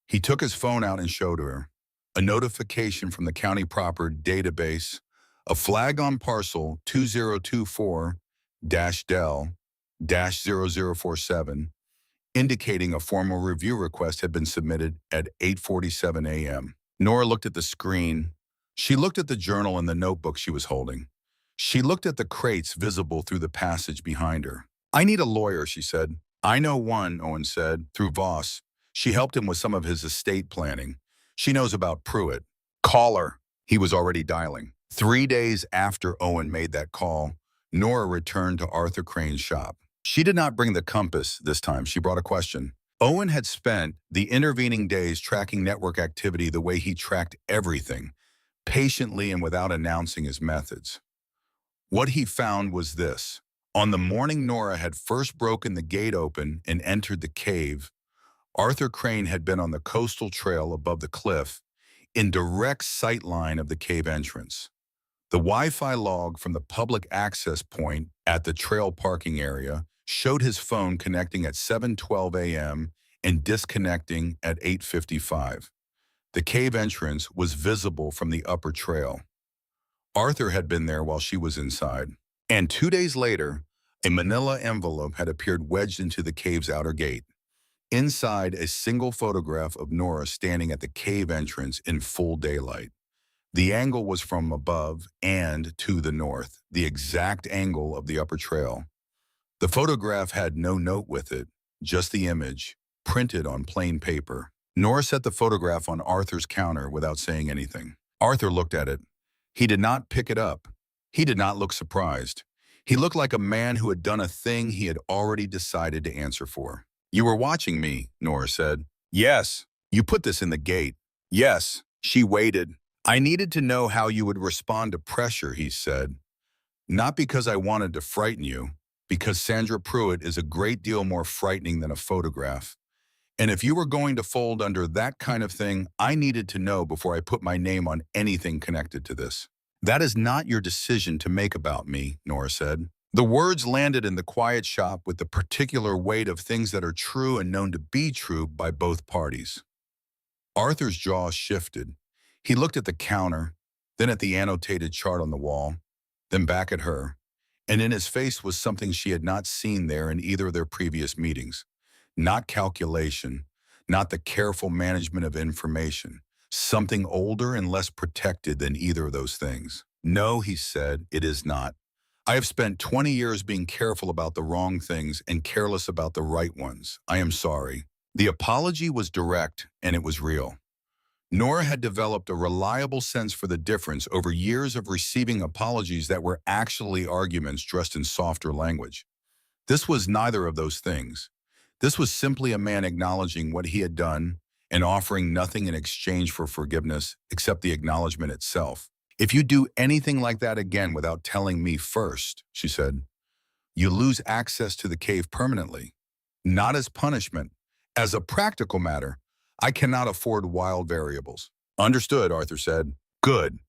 He took his phone out and showed her. A notification from the county proper database, a flag on parcel 2024-Del-0047, indicating a formal review request had been submitted at 8:47 a.m. Nora looked at the screen. She looked at the journal and the notebook she was holding. She looked at the crates visible through the passage behind her. I need a lawyer, she said. I know one, Owen said, through Voss. She helped him with some of his estate planning. She knows about Pruitt. Call her. He was already dialing. 3 days after Owen made that call, Nora returned to Arthur Crane's shop. She did not bring the compass this time. She brought a question. Owen had spent the intervening days tracking network activity the way he tracked everything, patiently and without announcing his methods. What he found was this. On the morning Nora had first broken the gate open and entered the cave, Arthur Crane had been on the coastal trail above the cliff, in direct sight line of the cave entrance. The Wi-Fi log from the public access point at the trail parking area showed his phone connecting at 7:12 a.m. and disconnecting at 8:55. The cave entrance was visible from the upper trail. Arthur had been there while she was inside. And 2 days later, a manila envelope had appeared wedged into the cave's outer gate. Inside, a single photograph of Nora standing at the cave entrance in full daylight. The angle was from above and to the north, the exact angle of the upper trail. The photograph had no note with it, just the image, printed on plain paper. Nora set the photograph on Arthur's counter without saying anything. Arthur looked at it. He did not pick it up. He did not look surprised. He looked like a man who had done a thing he had already decided to answer for. "You were watching me," Nora said. "Yes." "You put this in the gate." "Yes." She waited. "I needed to know how you would respond to pressure," he said. "Not because I wanted to frighten you, because Sandra Pruitt is a great deal more frightening than a photograph. And if you were going to fold under that kind of thing, I needed to know before I put my name on anything connected to this." "That is not your decision to make about me," Nora said. The words landed in the quiet shop with the particular weight of things that are true and known to be true by both parties. Arthur's jaw shifted. He looked at the counter, then at the annotated chart on the wall, then back at her, and in his face was something she had not seen there in either of their previous meetings. Not calculation, not the careful management of information, something older and less protected than either of those things. "No," he said, "it is not. I have spent 20 years being careful about the wrong things and careless about the right ones. I am sorry." The apology was direct, and it was real. Nora had developed a reliable sense for the difference over years of receiving apologies that were actually arguments dressed in softer language. This was neither of those things. This was simply a man acknowledging what he had done and offering nothing in exchange for forgiveness except the acknowledgement itself. "If you do anything like that again without telling me first," she said, "you lose access to the cave permanently. Not as punishment. As a practical matter, I cannot afford wild variables." "Understood," Arthur said. "Good.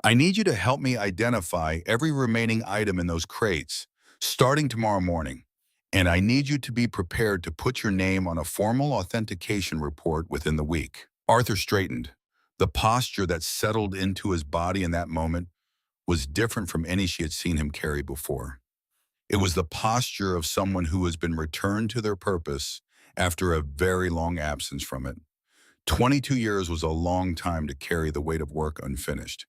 I need you to help me identify every remaining item in those crates, starting tomorrow morning. And I need you to be prepared to put your name on a formal authentication report within the week." Arthur straightened. The posture that settled into his body in that moment was different from any she had seen him carry before. It was the posture of someone who has been returned to their purpose after a very long absence from it. 22 years was a long time to carry the weight of work unfinished.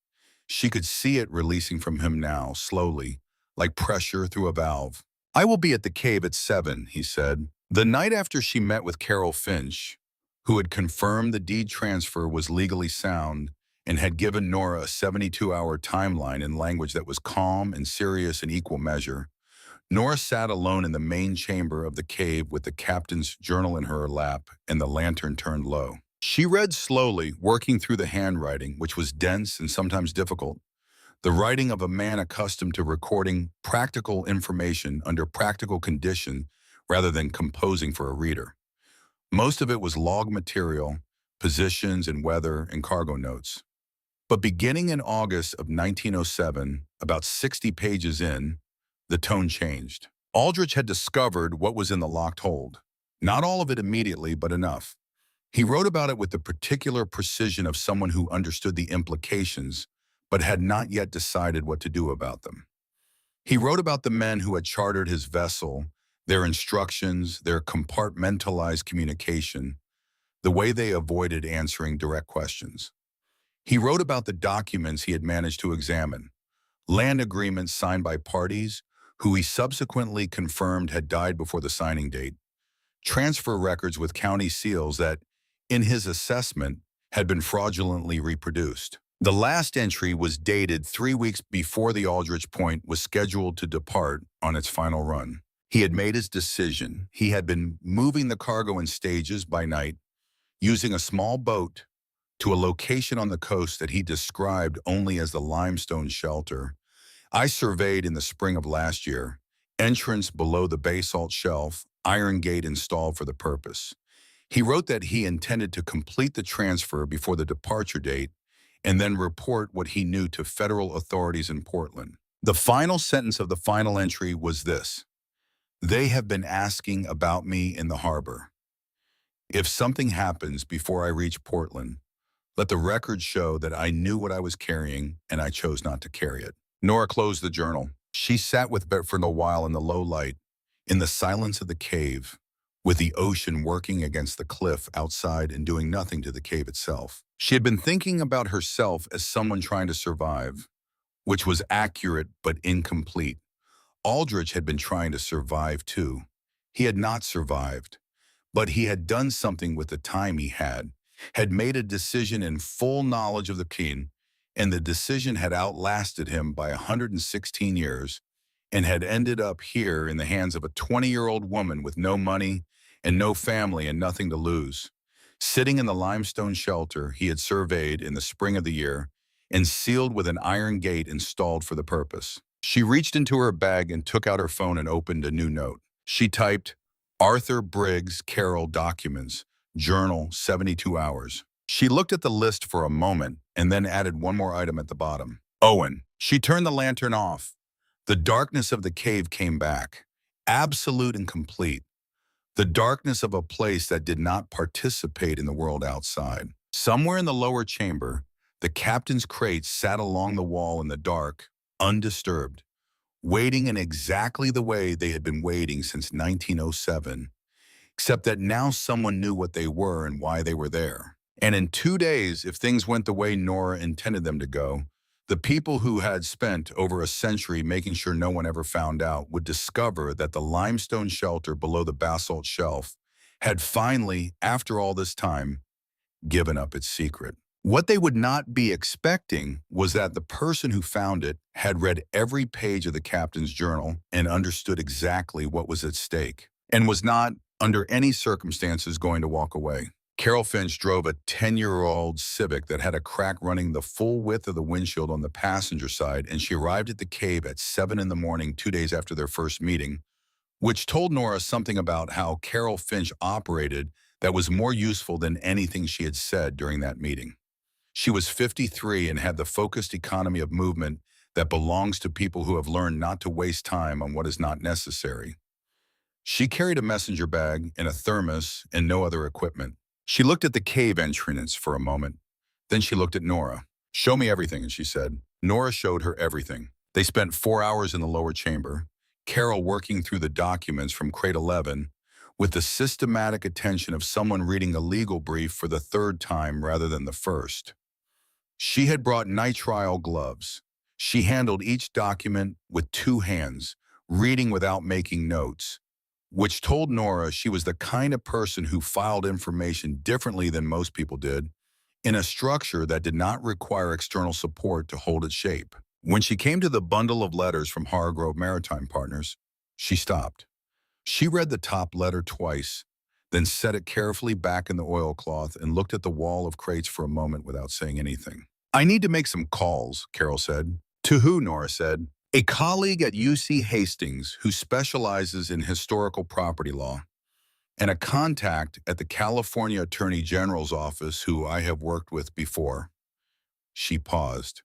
She could see it releasing from him now, slowly, like pressure through a valve. "I will be at the cave at 7, he said. The night after she met with Carol Finch, who had confirmed the deed transfer was legally sound and had given Nora a 72-hour timeline in language that was calm and serious in equal measure, Nora sat alone in the main chamber of the cave with the captain's journal in her lap and the lantern turned low. She read slowly, working through the handwriting, which was dense and sometimes difficult. The writing of a man accustomed to recording practical information under practical condition rather than composing for a reader. Most of it was log material, positions and weather and cargo notes. But beginning in August of 1907, about 60 pages in, the tone changed. Aldrich had discovered what was in the locked hold. Not all of it immediately, but enough. He wrote about it with the particular precision of someone who understood the implications, but had not yet decided what to do about them. He wrote about the men who had chartered his vessel, their instructions, their compartmentalized communication, the way they avoided answering direct questions. He wrote about the documents he had managed to examine, land agreements signed by parties who he subsequently confirmed had died before the signing date, transfer records with county seals that, in his assessment, had been fraudulently reproduced. The last entry was dated 3 weeks before the Aldrich Point was scheduled to depart on its final run. He had made his decision. He had been moving the cargo in stages by night, using a small boat to a location on the coast that he described only as the limestone shelter. "I surveyed in the spring of last year, entrance below the basalt shelf, iron gate installed for the purpose." He wrote that he intended to complete the transfer before the departure date and then report what he knew to federal authorities in Portland. The final sentence of the final entry was this: "They have been asking about me in the harbor. If something happens before I reach Portland, let the record show that I knew what I was carrying and I chose not to carry it." Nora closed the journal. She sat with Bert for a while in the low light, in the silence of the cave, with the ocean working against the cliff outside and doing nothing to the cave itself. She had been thinking about herself as someone trying to survive, which was accurate but incomplete. Aldrich had been trying to survive too. He had not survived, but he had done something with the time he had made a decision in full knowledge of the keen, and the decision had outlasted him by 116 years and had ended up here in the hands of a 20-year-old woman with no money and no family and nothing to lose, sitting in the limestone shelter he had surveyed in the spring of the year and sealed with an iron gate installed for the purpose. She reached into her bag and took out her phone and opened a new note. She typed, "Arthur Briggs Carroll Documents, Journal 72 hours. She looked at the list for a moment and then added one more item at the bottom. Owen. She turned the lantern off. The darkness of the cave came back, absolute and complete. The darkness of a place that did not participate in the world outside. Somewhere in the lower chamber, the captain's crate sat along the wall in the dark, undisturbed, waiting in exactly the way they had been waiting since 1907, except that now someone knew what they were and why they were there. And in 2 days, if things went the way Nora intended them to go, the people who had spent over a century making sure no one ever found out would discover that the limestone shelter below the basalt shelf had finally, after all this time, given up its secret. What they would not be expecting was that the person who found it had read every page of the captain's journal and understood exactly what was at stake, and was not, under any circumstances, going to walk away. Carol Finch drove a 10-year-old Civic that had a crack running the full width of the windshield on the passenger side, and she arrived at the cave at 7 in the morning 2 days after their first meeting, which told Nora something about how Carol Finch operated that was more useful than anything she had said during that meeting. She was 53 and had the focused economy of movement that belongs to people who have learned not to waste time on what is not necessary. She carried a messenger bag and a thermos and no other equipment. She looked at the cave entrance for a moment. Then she looked at Nora. "Show me everything," she said. Nora showed her everything. They spent 4 hours in the lower chamber, Carol working through the documents from crate 11 with the systematic attention of someone reading a legal brief for the third time rather than the first. She had brought nitrile gloves. She handled each document with 2 hands, reading without making notes, which told Nora she was the kind of person who filed information differently than most people did, in a structure that did not require external support to hold its shape. When she came to the bundle of letters from Hargrove Maritime Partners, she stopped. She read the top letter twice, then set it carefully back in the oilcloth and looked at the wall of crates for a moment without saying anything. "I need to make some calls," Carol said. "To who?" Nora said. "A colleague at UC Hastings who specializes in historical property law, and a contact at the California Attorney General's office who I have worked with before." She paused.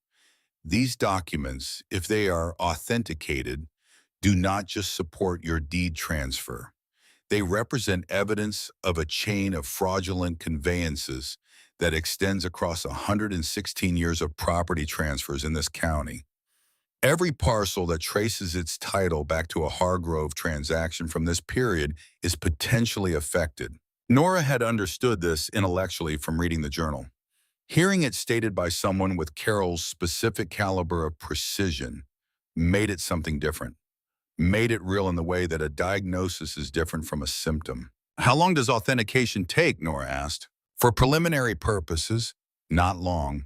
"These documents, if they are authenticated, do not just support your deed transfer. They represent evidence of a chain of fraudulent conveyances that extends across 116 years of property transfers in this county. Every parcel that traces its title back to a Hargrove transaction from this period is potentially affected." Nora had understood this intellectually from reading the journal. Hearing it stated by someone with Carol's specific caliber of precision made it something different, made it real in the way that a diagnosis is different from a symptom. "How long does authentication take?" Nora asked. "For preliminary purposes, not long.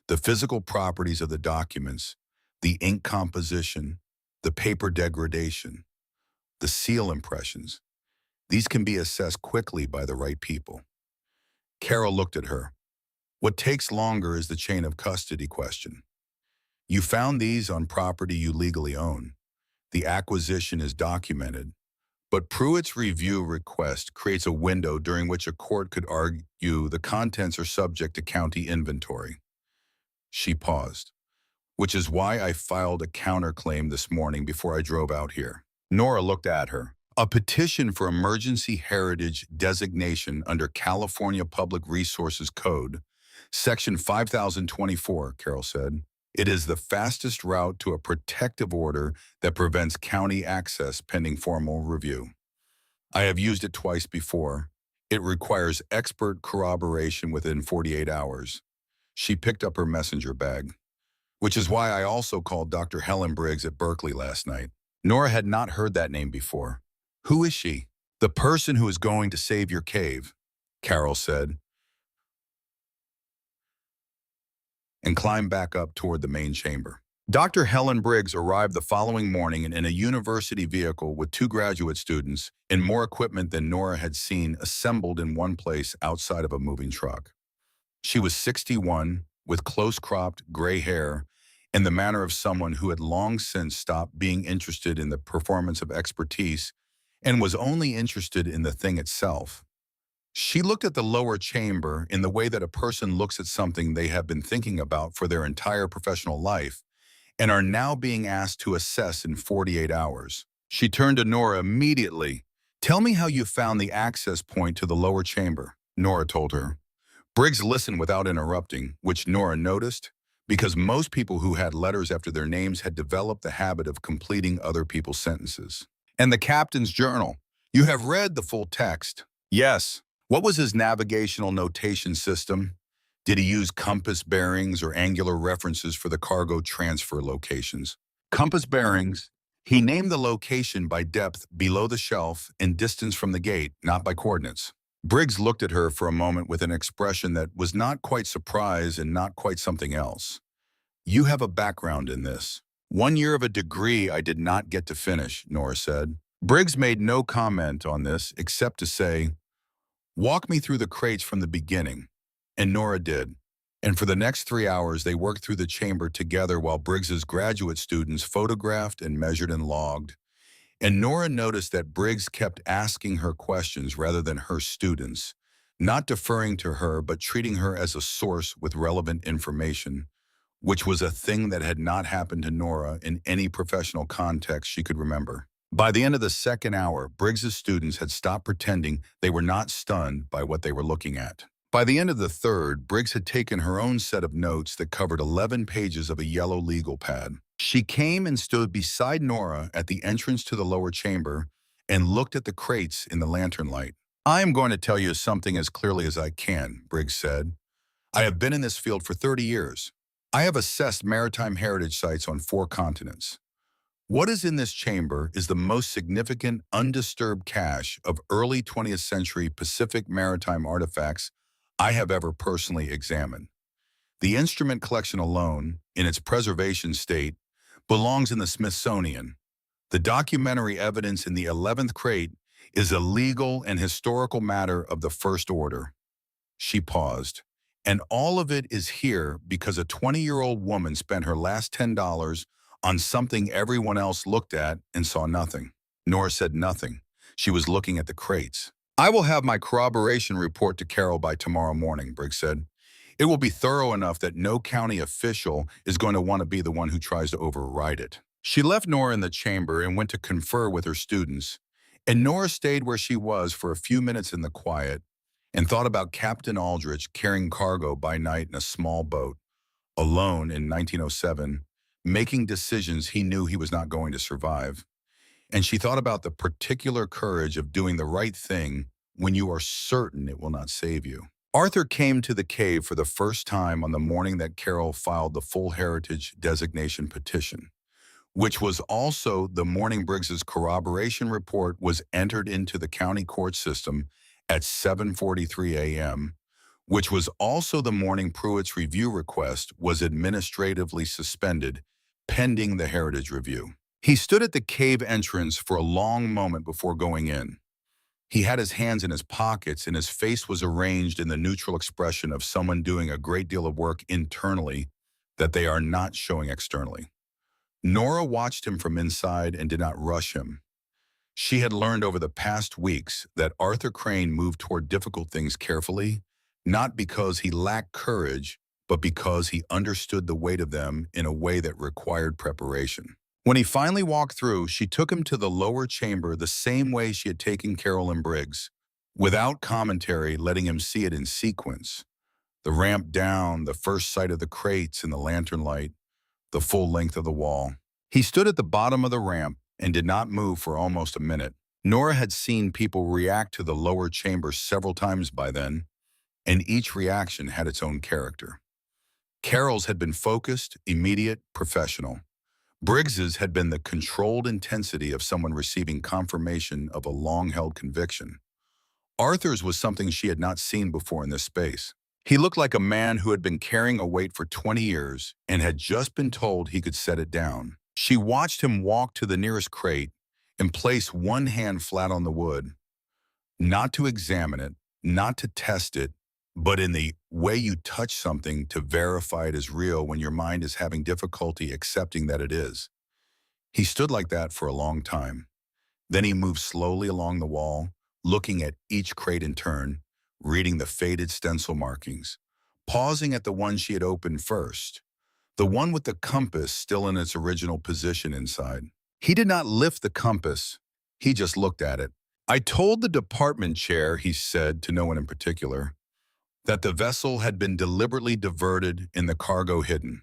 The physical properties of the documents, the ink composition, the paper degradation, the seal impressions, these can be assessed quickly by the right people." Carol looked at her. "What takes longer is the chain of custody question. You found these on property you legally own. The acquisition is documented, but Pruitt's review request creates a window during which a court could argue the contents are subject to county inventory. She paused, which is why I filed a counterclaim this morning before I drove out here. Nora looked at her. A petition for emergency heritage designation under California Public Resources Code, Section 5024, Carol said. It is the fastest route to a protective order that prevents county access pending formal review. I have used it twice before. It requires expert corroboration within 48 hours. She picked up her messenger bag, which is why I also called Dr. Helen Briggs at Berkeley last night. Nora had not heard that name before. Who is she? The person who is going to save your cave, Carol said, and climbed back up toward the main chamber. Dr. Helen Briggs arrived the following morning in a university vehicle with 2 graduate students and more equipment than Nora had seen assembled in one place outside of a moving truck. She was 61, with close-cropped gray hair and the manner of someone who had long since stopped being interested in the performance of expertise and was only interested in the thing itself. She looked at the lower chamber in the way that a person looks at something they have been thinking about for their entire professional life and are now being asked to assess in 48 hours. She turned to Nora immediately. "Tell me how you found the access point to the lower chamber," Nora told her. Briggs listened without interrupting, which Nora noticed, because most people who had letters after their names had developed the habit of completing other people's sentences. "And the captain's journal. You have read the full text." "Yes." "What was his navigational notation system? Did he use compass bearings or angular references for the cargo transfer locations?" "Compass bearings. He named the location by depth below the shelf and distance from the gate, not by coordinates." Briggs looked at her for a moment with an expression that was not quite surprise and not quite something else. "You have a background in this." "1 year of a degree I did not get to finish," Nora said. Briggs made no comment on this except to say, "Walk me through the crates from the beginning." And Nora did. And for the next 3 hours, they worked through the chamber together while Briggs's graduate students photographed and measured and logged. And Nora noticed that Briggs kept asking her questions rather than her students, not deferring to her but treating her as a source with relevant information, which was a thing that had not happened to Nora in any professional context she could remember. By the end of the second hour, Briggs's students had stopped pretending they were not stunned by what they were looking at. By the end of the third, Briggs had taken her own set of notes that covered 11 pages of a yellow legal pad. She came and stood beside Nora at the entrance to the lower chamber and looked at the crates in the lantern light. "I am going to tell you something as clearly as I can," Briggs said. "I have been in this field for 30 years. I have assessed maritime heritage sites on 4 continents. What is in this chamber is the most significant undisturbed cache of early 20th century Pacific maritime artifacts I have ever personally examined. The instrument collection alone, in its preservation state, belongs in the Smithsonian. The documentary evidence in the 11th crate is a legal and historical matter of the first order." She paused. "And all of it is here because a 20-year-old woman spent her last $10 on something everyone else looked at and saw nothing." Nora said nothing. She was looking at the crates. "I will have my corroboration report to Carol by tomorrow morning," Briggs said. "It will be thorough enough that no county official is going to want to be the one who tries to override it." She left Nora in the chamber and went to confer with her students, and Nora stayed where she was for a few minutes in the quiet and thought about Captain Aldrich carrying cargo by night in a small boat, alone in 1907, making decisions he knew he was not going to survive. And she thought about the particular courage of doing the right thing when you are certain it will not save you. Arthur came to the cave for the first time on the morning that Carol filed the full heritage designation petition, which was also the morning Briggs's corroboration report was entered into the county court system at 7:43 a.m., which was also the morning Pruitt's review request was administratively suspended pending the heritage review. He stood at the cave entrance for a long moment before going in. He had his hands in his pockets and his face was arranged in the neutral expression of someone doing a great deal of work internally that they are not showing externally. Nora watched him from inside and did not rush him. She had learned over the past weeks that Arthur Crane moved toward difficult things carefully, not because he lacked courage, but because he understood the weight of them in a way that required preparation. When he finally walked through, she took him to the lower chamber the same way she had taken Carolyn Briggs, without commentary, letting him see it in sequence. The ramp down, the first sight of the crates in the lantern light, the full length of the wall. He stood at the bottom of the ramp and did not move for almost a minute. Nora had seen people react to the lower chamber several times by then, and each reaction had its own character. Carol's had been focused, immediate, professional. Briggs's had been the controlled intensity of someone receiving confirmation of a long-held conviction. Arthur's was something she had not seen before in this space. He looked like a man who had been carrying a weight for 20 years and had just been told he could set it down. She watched him walk to the nearest crate and place one hand flat on the wood, not to examine it, not to test it, but in the way you touch something to verify it is real when your mind is having difficulty accepting that it is. He stood like that for a long time. Then he moved slowly along the wall, looking at each crate in turn, reading the faded stencil markings, pausing at the one she had opened first, the one with the compass still in its original position inside. He did not lift the compass, he just looked at it. "I told the department chair," he said to no one in particular, "that the vessel had been deliberately diverted and the cargo hidden.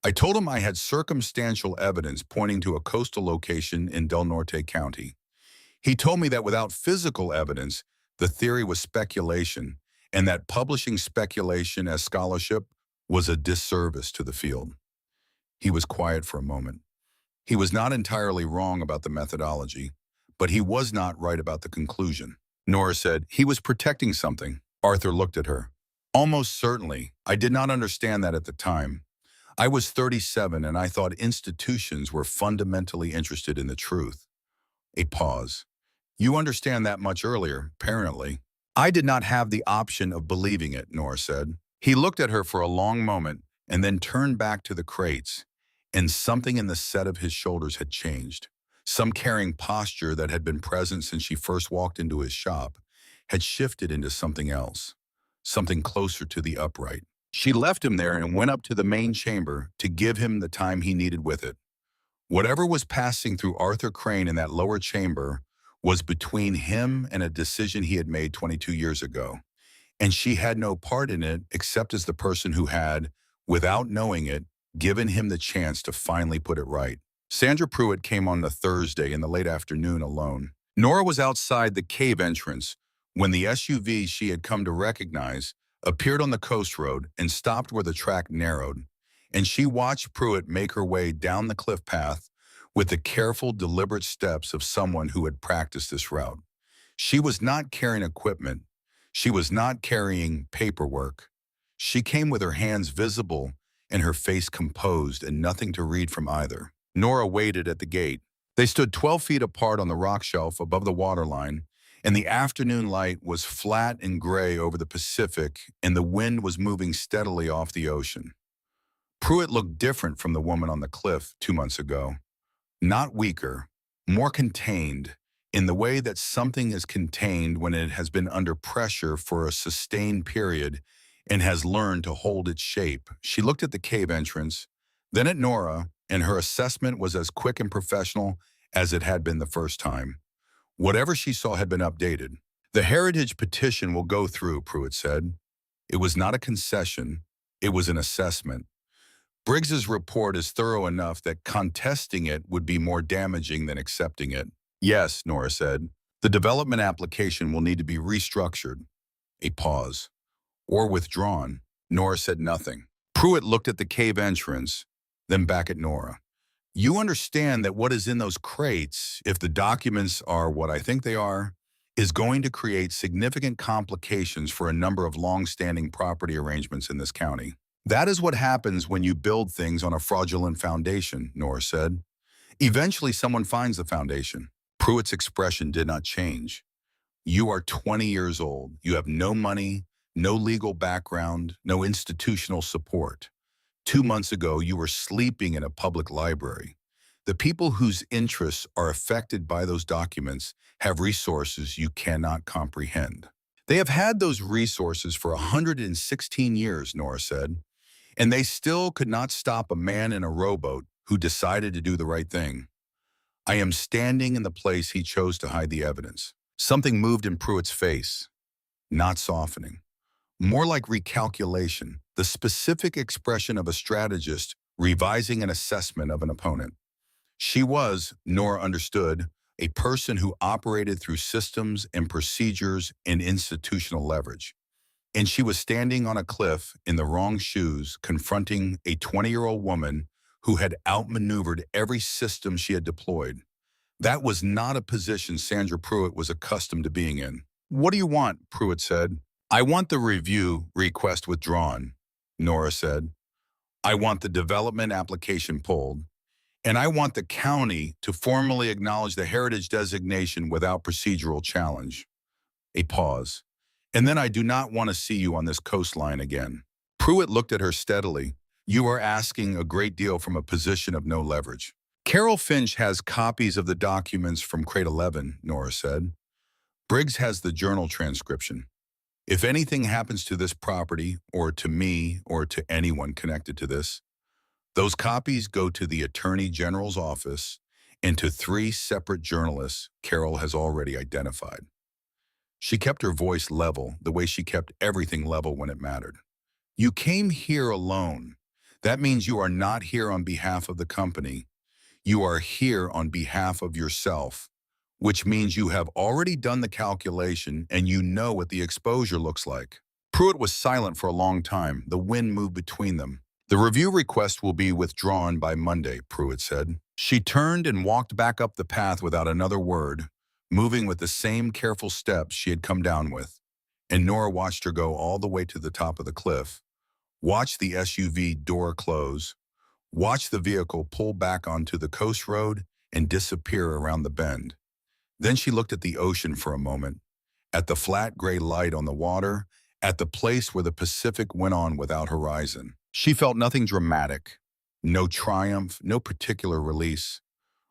I told him I had circumstantial evidence pointing to a coastal location in Del Norte County. He told me that without physical evidence, the theory was speculation, and that publishing speculation as scholarship was a disservice to the field." He was quiet for a moment. He was not entirely wrong about the methodology, but he was not right about the conclusion. Nora said, "He was protecting something." Arthur looked at her. "Almost certainly. I did not understand that at the time. I was 37 and I thought institutions were fundamentally interested in the truth." A pause. "You understand that much earlier, apparently." "I did not have the option of believing it," Nora said. He looked at her for a long moment and then turned back to the crates, and something in the set of his shoulders had changed. Some carrying posture that had been present since she first walked into his shop had shifted into something else, something closer to the upright. She left him there and went up to the main chamber to give him the time he needed with it. Whatever was passing through Arthur Crane in that lower chamber was between him and a decision he had made 22 years ago, and she had no part in it except as the person who had, without knowing it, given him the chance to finally put it right. Sandra Pruitt came on the Thursday in the late afternoon alone. Nora was outside the cave entrance when the SUV she had come to recognize appeared on the coast road and stopped where the track narrowed, and she watched Pruitt make her way down the cliff path with the careful, deliberate steps of someone who had practiced this route. She was not carrying equipment. She was not carrying paperwork. She came with her hands visible and her face composed and nothing to read from either. Nora waited at the gate. They stood 12 feet apart on the rock shelf above the waterline, and the afternoon light was flat and gray over the Pacific, and the wind was moving steadily off the ocean. Pruitt looked different from the woman on the cliff 2 months ago. Not weaker, more contained, in the way that something is contained when it has been under pressure for a sustained period and has learned to hold its shape. She looked at the cave entrance, then at Nora, and her assessment was as quick and professional as it had been the first time. Whatever she saw had been updated. "The heritage petition will go through," Pruitt said. It was not a concession, it was an assessment. Briggs's report is thorough enough that contesting it would be more damaging than accepting it. "Yes," Nora said. "The development application will need to be restructured." A pause. "Or withdrawn." Nora said nothing. Pruitt looked at the cave entrance, then back at Nora. "You understand that what is in those crates, if the documents are what I think they are, is going to create significant complications for a number of long-standing property arrangements in this county. That is what happens when you build things on a fraudulent foundation," Nora said. "Eventually someone finds the foundation." Pruitt's expression did not change. "You are 20 years old. You have no money, no legal background, no institutional support. 2 months ago, you were sleeping in a public library. The people whose interests are affected by those documents have resources you cannot comprehend. They have had those resources for 116 years, Nora said. And they still could not stop a man in a rowboat who decided to do the right thing. I am standing in the place he chose to hide the evidence. Something moved in Pruitt's face, not softening. More like recalculation, the specific expression of a strategist revising an assessment of an opponent. She was, Nora understood, a person who operated through systems and procedures and institutional leverage. And she was standing on a cliff in the wrong shoes, confronting a 20-year-old woman who had outmaneuvered every system she had deployed. That was not a position Sandra Pruitt was accustomed to being in. "What do you want?" Pruitt said. "I want the review request withdrawn," Nora said. "I want the development application pulled. And I want the county to formally acknowledge the heritage designation without procedural challenge." A pause. "And then I do not want to see you on this coastline again." Pruitt looked at her steadily. "You are asking a great deal from a position of no leverage." "Carol Finch has copies of the documents from Crate 11, Nora said. "Briggs has the journal transcription. If anything happens to this property, or to me, or to anyone connected to this, those copies go to the Attorney General's office and to 3 separate journalists Carol has already identified." She kept her voice level, the way she kept everything level when it mattered. "You came here alone. That means you are not here on behalf of the company. You are here on behalf of yourself, which means you have already done the calculation and you know what the exposure looks like." Pruitt was silent for a long time. The wind moved between them. "The review request will be withdrawn by Monday," Pruitt said. She turned and walked back up the path without another word, moving with the same careful steps she had come down with. And Nora watched her go all the way to the top of the cliff, watched the SUV door close, watched the vehicle pull back onto the coast road and disappear around the bend. Then she looked at the ocean for a moment, at the flat gray light on the water, at the place where the Pacific went on without horizon. She felt nothing dramatic, no triumph, no particular release.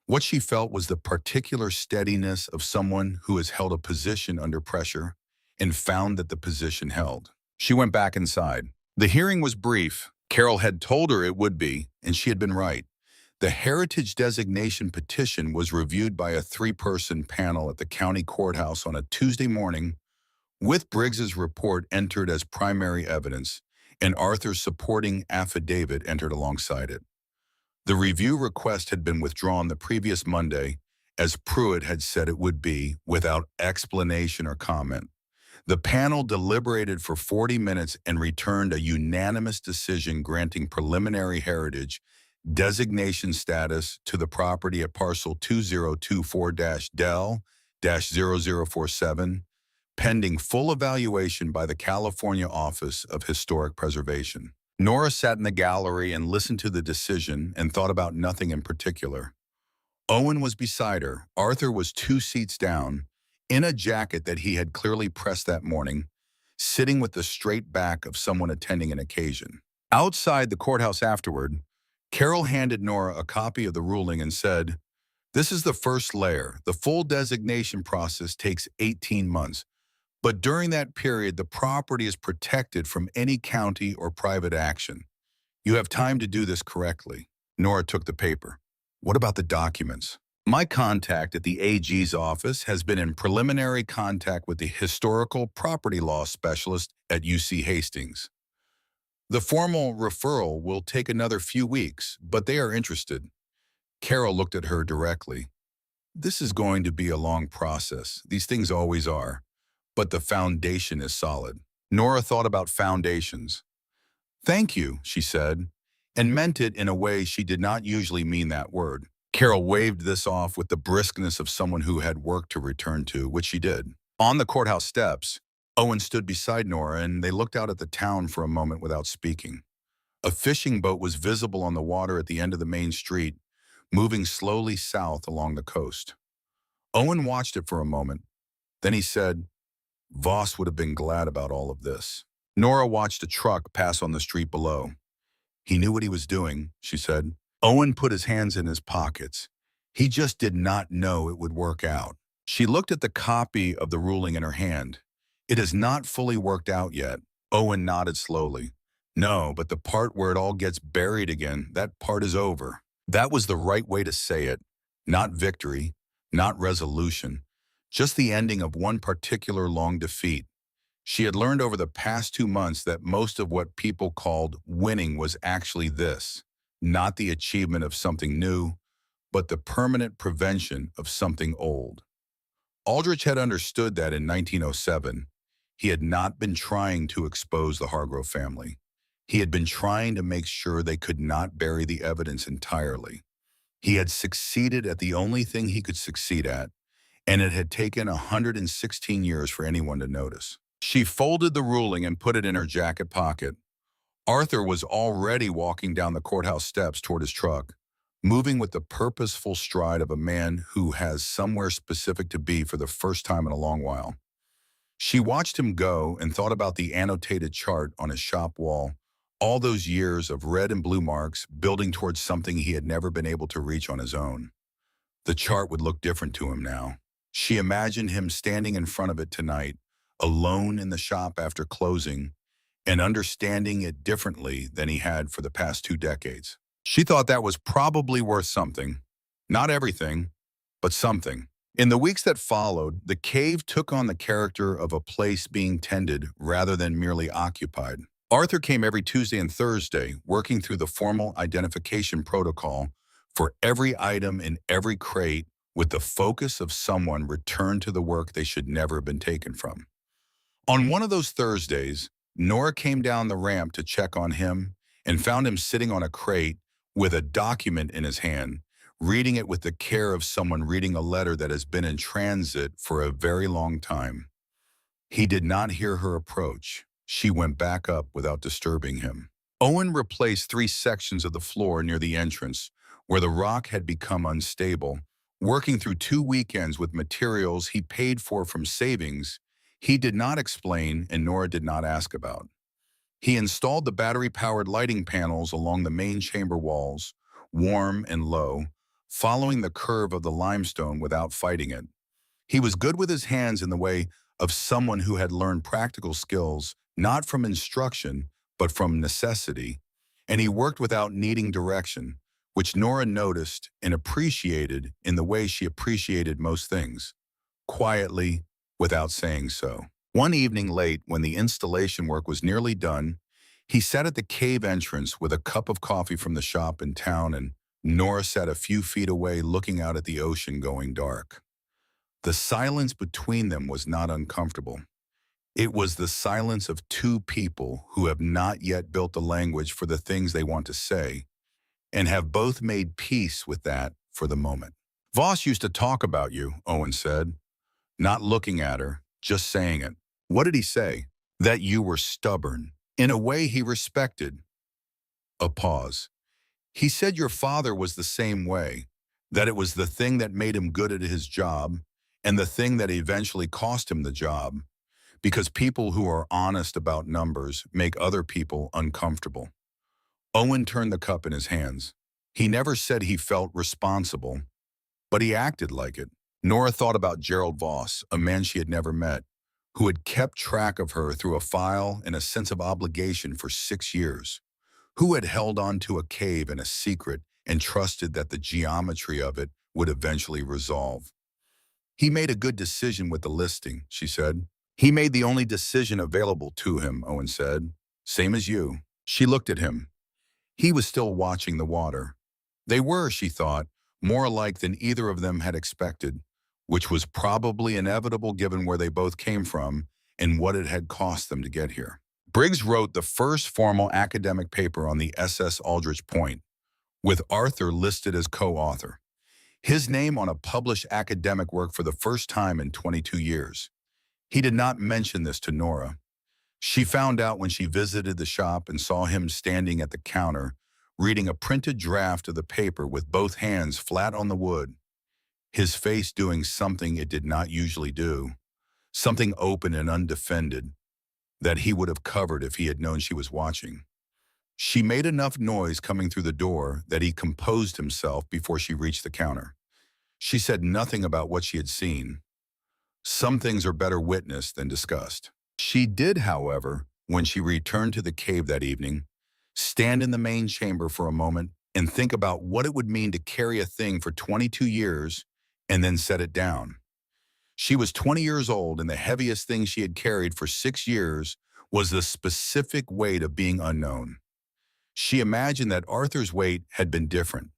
What she felt was the particular steadiness of someone who has held a position under pressure and found that the position held. She went back inside. The hearing was brief. Carol had told her it would be, and she had been right. The heritage designation petition was reviewed by a 3-person panel at the county courthouse on a Tuesday morning, with Briggs's report entered as primary evidence and Arthur's supporting affidavit entered alongside it. The review request had been withdrawn the previous Monday, as Pruitt had said it would be, without explanation or comment. The panel deliberated for 40 minutes and returned a unanimous decision granting preliminary heritage designation status to the property at parcel 2024-Del-0047, pending full evaluation by the California Office of Historic Preservation. Nora sat in the gallery and listened to the decision and thought about nothing in particular. Owen was beside her. Arthur was 2 seats down, in a jacket that he had clearly pressed that morning, sitting with the straight back of someone attending an occasion. Outside the courthouse afterward, Carol handed Nora a copy of the ruling and said, "This is the first layer. The full designation process takes 18 months. But during that period, the property is protected from any county or private action. You have time to do this correctly." Nora took the paper. "What about the documents?" "My contact at the AG's office has been in preliminary contact with the historical property law specialist at UC Hastings. The formal referral will take another few weeks, but they are interested." Carol looked at her directly. "This is going to be a long process. These things always are. But the foundation is solid." Nora thought about foundations. "Thank you," she said, and meant it in a way she did not usually mean that word. Carol waved this off with the briskness of someone who had work to return to, which she did. On the courthouse steps, Owen stood beside Nora and they looked out at the town for a moment without speaking. A fishing boat was visible on the water at the end of the main street, moving slowly south along the coast. Owen watched it for a moment. Then he said, "Voss would have been glad about all of this." Nora watched a truck pass on the street below. "He knew what he was doing," she said. Owen put his hands in his pockets. He just did not know it would work out. She looked at the copy of the ruling in her hand. "It is not fully worked out yet." Owen nodded slowly. No, but the part where it all gets buried again, that part is over. That was the right way to say it. Not victory, not resolution, just the ending of one particular long defeat. She had learned over the past 2 months that most of what people called winning was actually this, not the achievement of something new, but the permanent prevention of something old. Aldrich had understood that in 1907. He had not been trying to expose the Hargrove family. He had been trying to make sure they could not bury the evidence entirely. He had succeeded at the only thing he could succeed at, and it had taken 116 years for anyone to notice. She folded the ruling and put it in her jacket pocket. Arthur was already walking down the courthouse steps toward his truck, moving with the purposeful stride of a man who has somewhere specific to be for the first time in a long while. She watched him go and thought about the annotated chart on his shop wall, all those years of red and blue marks building towards something he had never been able to reach on his own. The chart would look different to him now. She imagined him standing in front of it tonight, alone in the shop after closing, and understanding it differently than he had for the past 2 decades. She thought that was probably worth something. Not everything, but something. In the weeks that followed, the cave took on the character of a place being tended rather than merely occupied. Arthur came every Tuesday and Thursday, working through the formal identification protocol for every item in every crate with the focus of someone returned to the work they should never have been taken from. On one of those Thursdays, Nora came down the ramp to check on him and found him sitting on a crate with a document in his hand, reading it with the care of someone reading a letter that has been in transit for a very long time. He did not hear her approach. She went back up without disturbing him. Owen replaced 3 sections of the floor near the entrance, where the rock had become unstable, working through 2 weekends with materials he paid for from savings he did not explain and Nora did not ask about. He installed the battery-powered lighting panels along the main chamber walls, warm and low, following the curve of the limestone without fighting it. He was good with his hands in the way of someone who had learned practical skills, not from instruction, but from necessity, and he worked without needing direction, which Nora noticed and appreciated in the way she appreciated most things, quietly, without saying so. One evening late, when the installation work was nearly done, he sat at the cave entrance with a cup of coffee from the shop in town, and Nora sat a few feet away looking out at the ocean going dark. The silence between them was not uncomfortable. It was the silence of 2 people who have not yet built the language for the things they want to say, and have both made peace with that for the moment. Voss used to talk about you, Owen said, not looking at her, just saying it. What did he say? That you were stubborn, in a way he respected. A pause. He said your father was the same way, that it was the thing that made him good at his job, and the thing that eventually cost him the job, because people who are honest about numbers make other people uncomfortable. Owen turned the cup in his hands. He never said he felt responsible, but he acted like it. Nora thought about Gerald Voss, a man she had never met, who had kept track of her through a file and a sense of obligation for 6 years, who had held on to a cave and a secret and trusted that the geometry of it would eventually resolve. He made a good decision with the listing, she said. He made the only decision available to him, Owen said. Same as you. She looked at him. He was still watching the water. They were, she thought, more alike than either of them had expected, which was probably inevitable given where they both came from and what it had cost them to get here. Briggs wrote the first formal academic paper on the SS Aldrich Point, with Arthur listed as co-author. His name on a published academic work for the first time in 22 years. He did not mention this to Nora. She found out when she visited the shop and saw him standing at the counter, reading a printed draft of the paper with both hands flat on the wood, his face doing something it did not usually do, something open and undefended, that he would have covered if he had known she was watching. She made enough noise coming through the door that he composed himself before she reached the counter. She said nothing about what she had seen. Some things are better witnessed than discussed. She did, however, when she returned to the cave that evening, stand in the main chamber for a moment and think about what it would mean to carry a thing for 22 years and then set it down. She was 20 years old, and the heaviest thing she had carried for 6 years was the specific weight of being unknown. She imagined that Arthur's weight had been different,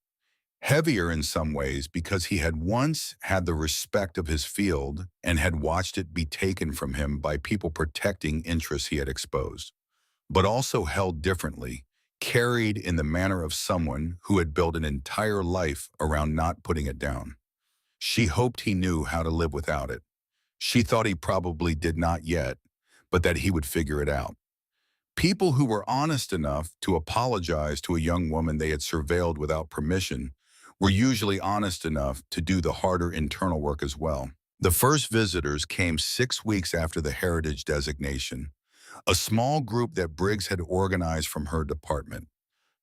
heavier in some ways because he had once had the respect of his field and had watched it be taken from him by people protecting interests he had exposed, but also held differently, carried in the manner of someone who had built an entire life around not putting it down. She hoped he knew how to live without it. She thought he probably did not yet, but that he would figure it out. People who were honest enough to apologize to a young woman they had surveilled without permission were usually honest enough to do the harder internal work as well. The first visitors came 6 weeks after the heritage designation, a small group that Briggs had organized from her department.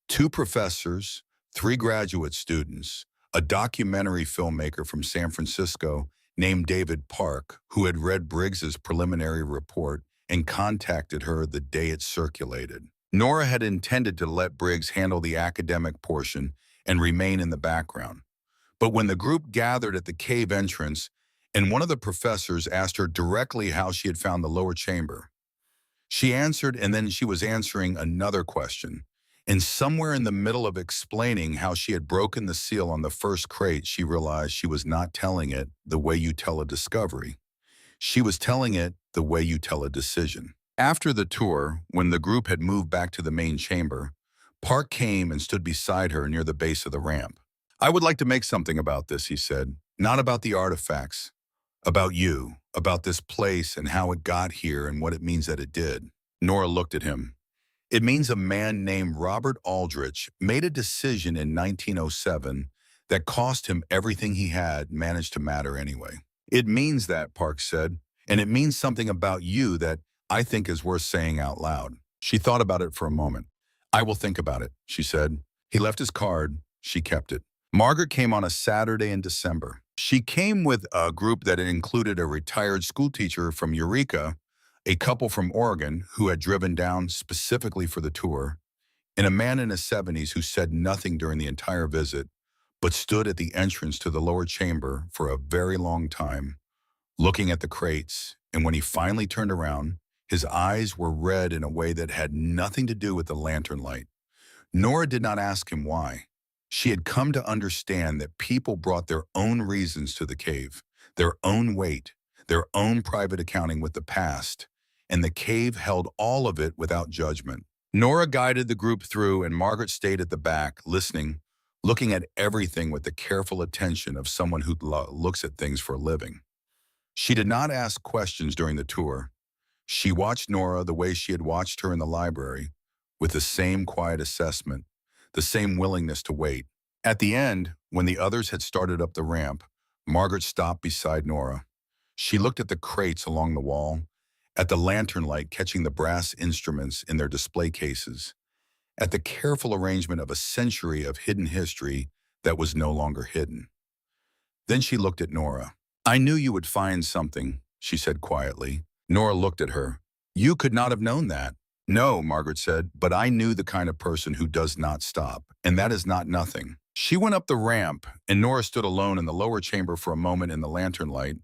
2 professors, 3 graduate students, a documentary filmmaker from San Francisco named David Park, who had read Briggs's preliminary report and contacted her the day it circulated. Nora had intended to let Briggs handle the academic portion and remain in the background. But when the group gathered at the cave entrance and one of the professors asked her directly how she had found the lower chamber, she answered, and then she was answering another question. And somewhere in the middle of explaining how she had broken the seal on the first crate, she realized she was not telling it the way you tell a discovery. She was telling it the way you tell a decision. After the tour, when the group had moved back to the main chamber, Park came and stood beside her near the base of the ramp. "I would like to make something about this," he said. "Not about the artifacts. About you, about this place and how it got here and what it means that it did." Nora looked at him. "It means a man named Robert Aldrich made a decision in 1907 that cost him everything he had managed to matter anyway." "It means that," Park said, "and it means something about you that I think is worth saying out loud." She thought about it for a moment. "I will think about it," she said. He left his card. She kept it. Margaret came on a Saturday in December. She came with a group that included a retired schoolteacher from Eureka, a couple from Oregon who had driven down specifically for the tour, and a man in his 70s who said nothing during the entire visit, but stood at the entrance to the lower chamber for a very long time, looking at the crates, and when he finally turned around, his eyes were red in a way that had nothing to do with the lantern light. Nora did not ask him why. She had come to understand that people brought their own reasons to the cave, their own weight, their own private accounting with the past, and the cave held all of it without judgment. Nora guided the group through, and Margaret stayed at the back, listening, looking at everything with the careful attention of someone who looks at things for a living. She did not ask questions during the tour. She watched Nora the way she had watched her in the library, with the same quiet assessment, the same willingness to wait. At the end, when the others had started up the ramp, Margaret stopped beside Nora. She looked at the crates along the wall, at the lantern light catching the brass instruments in their display cases, at the careful arrangement of a century of hidden history that was no longer hidden. Then she looked at Nora. "I knew you would find something," she said quietly. Nora looked at her. "You could not have known that." "No," Margaret said, "but I knew the kind of person who does not stop, and that is not nothing." She went up the ramp, and Nora stood alone in the lower chamber for a moment in the lantern light,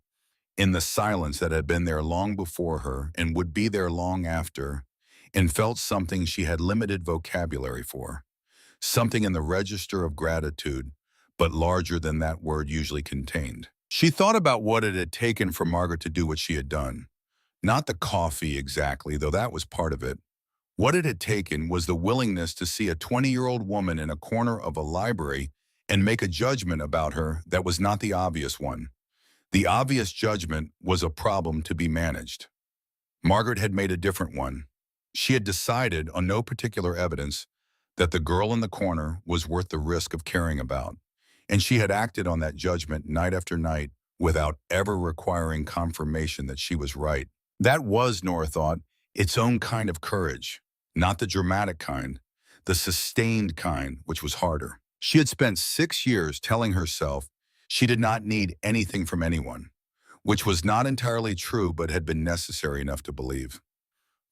in the silence that had been there long before her and would be there long after, and felt something she had limited vocabulary for, something in the register of gratitude, but larger than that word usually contained. She thought about what it had taken for Margaret to do what she had done. Not the coffee exactly, though that was part of it. What it had taken was the willingness to see a 20-year-old woman in a corner of a library and make a judgment about her that was not the obvious one. The obvious judgment was a problem to be managed. Margaret had made a different one. She had decided, on no particular evidence, that the girl in the corner was worth the risk of caring about, and she had acted on that judgment night after night without ever requiring confirmation that she was right. That was, Nora thought, its own kind of courage, not the dramatic kind, the sustained kind, which was harder. She had spent 6 years telling herself she did not need anything from anyone, which was not entirely true but had been necessary enough to believe.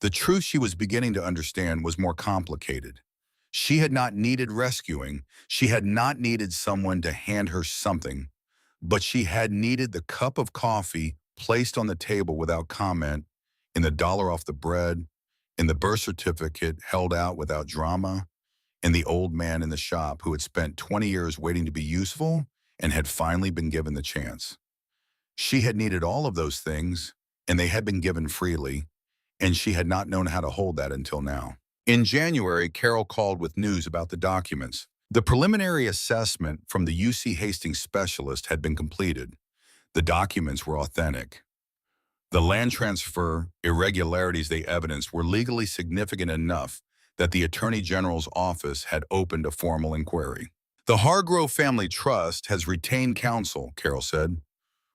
The truth she was beginning to understand was more complicated. She had not needed rescuing. She had not needed someone to hand her something, but she had needed the cup of coffee placed on the table without comment, in the dollar off the bread, in the birth certificate held out without drama, in the old man in the shop who had spent 20 years waiting to be useful and had finally been given the chance. She had needed all of those things, and they had been given freely, and she had not known how to hold that until now. In January, Carol called with news about the documents. The preliminary assessment from the UC Hastings specialist had been completed. The documents were authentic. The land transfer irregularities they evidenced were legally significant enough that the Attorney General's office had opened a formal inquiry. The Hargrove Family Trust has retained counsel, Carol said,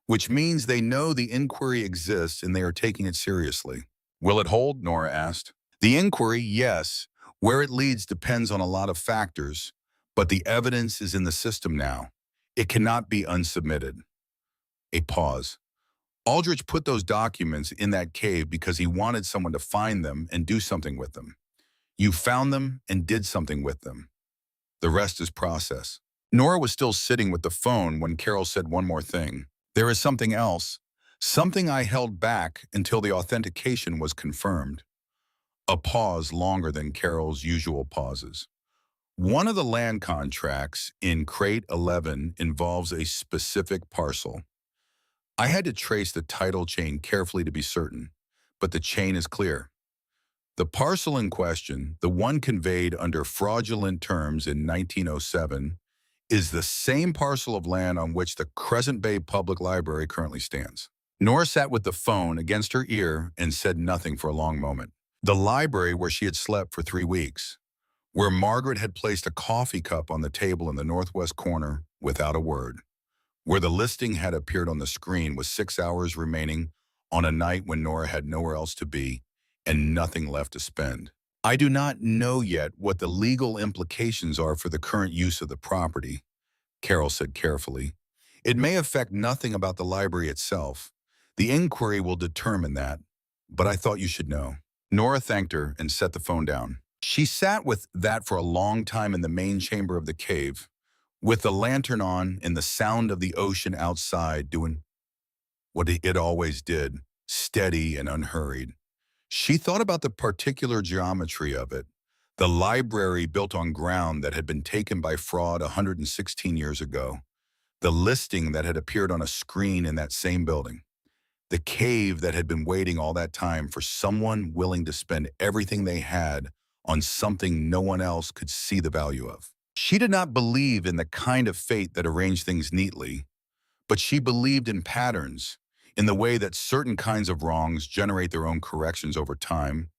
which means they know the inquiry exists and they are taking it seriously. Will it hold? Nora asked. The inquiry, yes. Where it leads depends on a lot of factors, but the evidence is in the system now. It cannot be unsubmitted. A pause. Aldrich put those documents in that cave because he wanted someone to find them and do something with them. You found them and did something with them. The rest is process. Nora was still sitting with the phone when Carol said one more thing. There is something else, something I held back until the authentication was confirmed. A pause longer than Carol's usual pauses. One of the land contracts in Crate 11 involves a specific parcel. I had to trace the title chain carefully to be certain, but the chain is clear. The parcel in question, the one conveyed under fraudulent terms in 1907, is the same parcel of land on which the Crescent Bay Public Library currently stands. Nora sat with the phone against her ear and said nothing for a long moment. The library where she had slept for 3 weeks, where Margaret had placed a coffee cup on the table in the northwest corner without a word, where the listing had appeared on the screen with 6 hours remaining on a night when Nora had nowhere else to be and nothing left to spend. I do not know yet what the legal implications are for the current use of the property, Carol said carefully. It may affect nothing about the library itself. The inquiry will determine that, but I thought you should know. Nora thanked her and set the phone down. She sat with that for a long time in the main chamber of the cave, with the lantern on and the sound of the ocean outside doing what it always did, steady and unhurried. She thought about the particular geometry of it, the library built on ground that had been taken by fraud 116 years ago, the listing that had appeared on a screen in that same building, the cave that had been waiting all that time for someone willing to spend everything they had on something no one else could see the value of. She did not believe in the kind of fate that arranged things neatly, but she believed in patterns, in the way that certain kinds of wrongs generate their own corrections over time,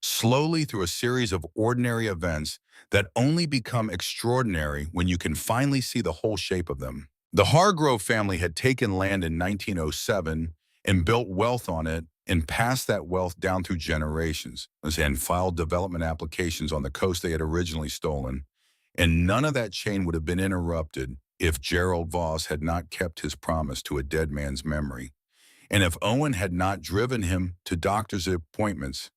slowly through a series of ordinary events that only become extraordinary when you can finally see the whole shape of them. The Hargrove family had taken land in 1907 and built wealth on it and passed that wealth down through generations and filed development applications on the coast they had originally stolen. And none of that chain would have been interrupted if Gerald Voss had not kept his promise to a dead man's memory, and if Owen had not driven him to doctor's appointments,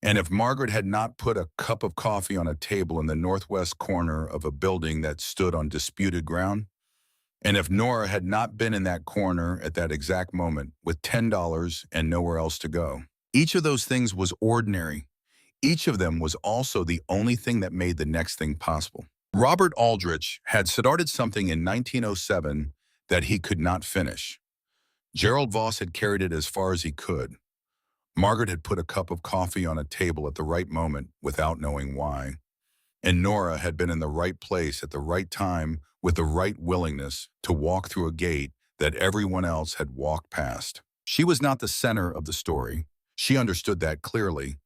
and if Margaret had not put a cup of coffee on a table in the northwest corner of a building that stood on disputed ground, and if Nora had not been in that corner at that exact moment with $10 and nowhere else to go. Each of those things was ordinary. Each of them was also the only thing that made the next thing possible. Robert Aldrich had started something in 1907 that he could not finish. Gerald Voss had carried it as far as he could. Margaret had put a cup of coffee on a table at the right moment without knowing why. And Nora had been in the right place at the right time with the right willingness to walk through a gate that everyone else had walked past. She was not the center of the story. She understood that clearly.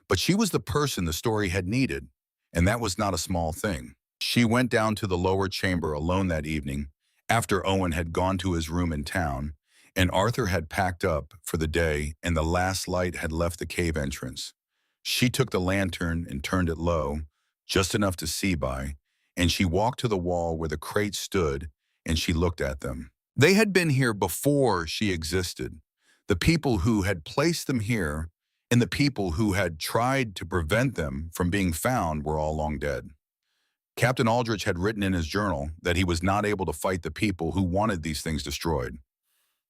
But she was the person the story had needed, and that was not a small thing. She went down to the lower chamber alone that evening, after Owen had gone to his room in town, and Arthur had packed up for the day and the last light had left the cave entrance. She took the lantern and turned it low, just enough to see by, and she walked to the wall where the crates stood and she looked at them. They had been here before she existed. The people who had placed them here and the people who had tried to prevent them from being found were all long dead. Captain Aldrich had written in his journal that he was not able to fight the people who wanted these things destroyed.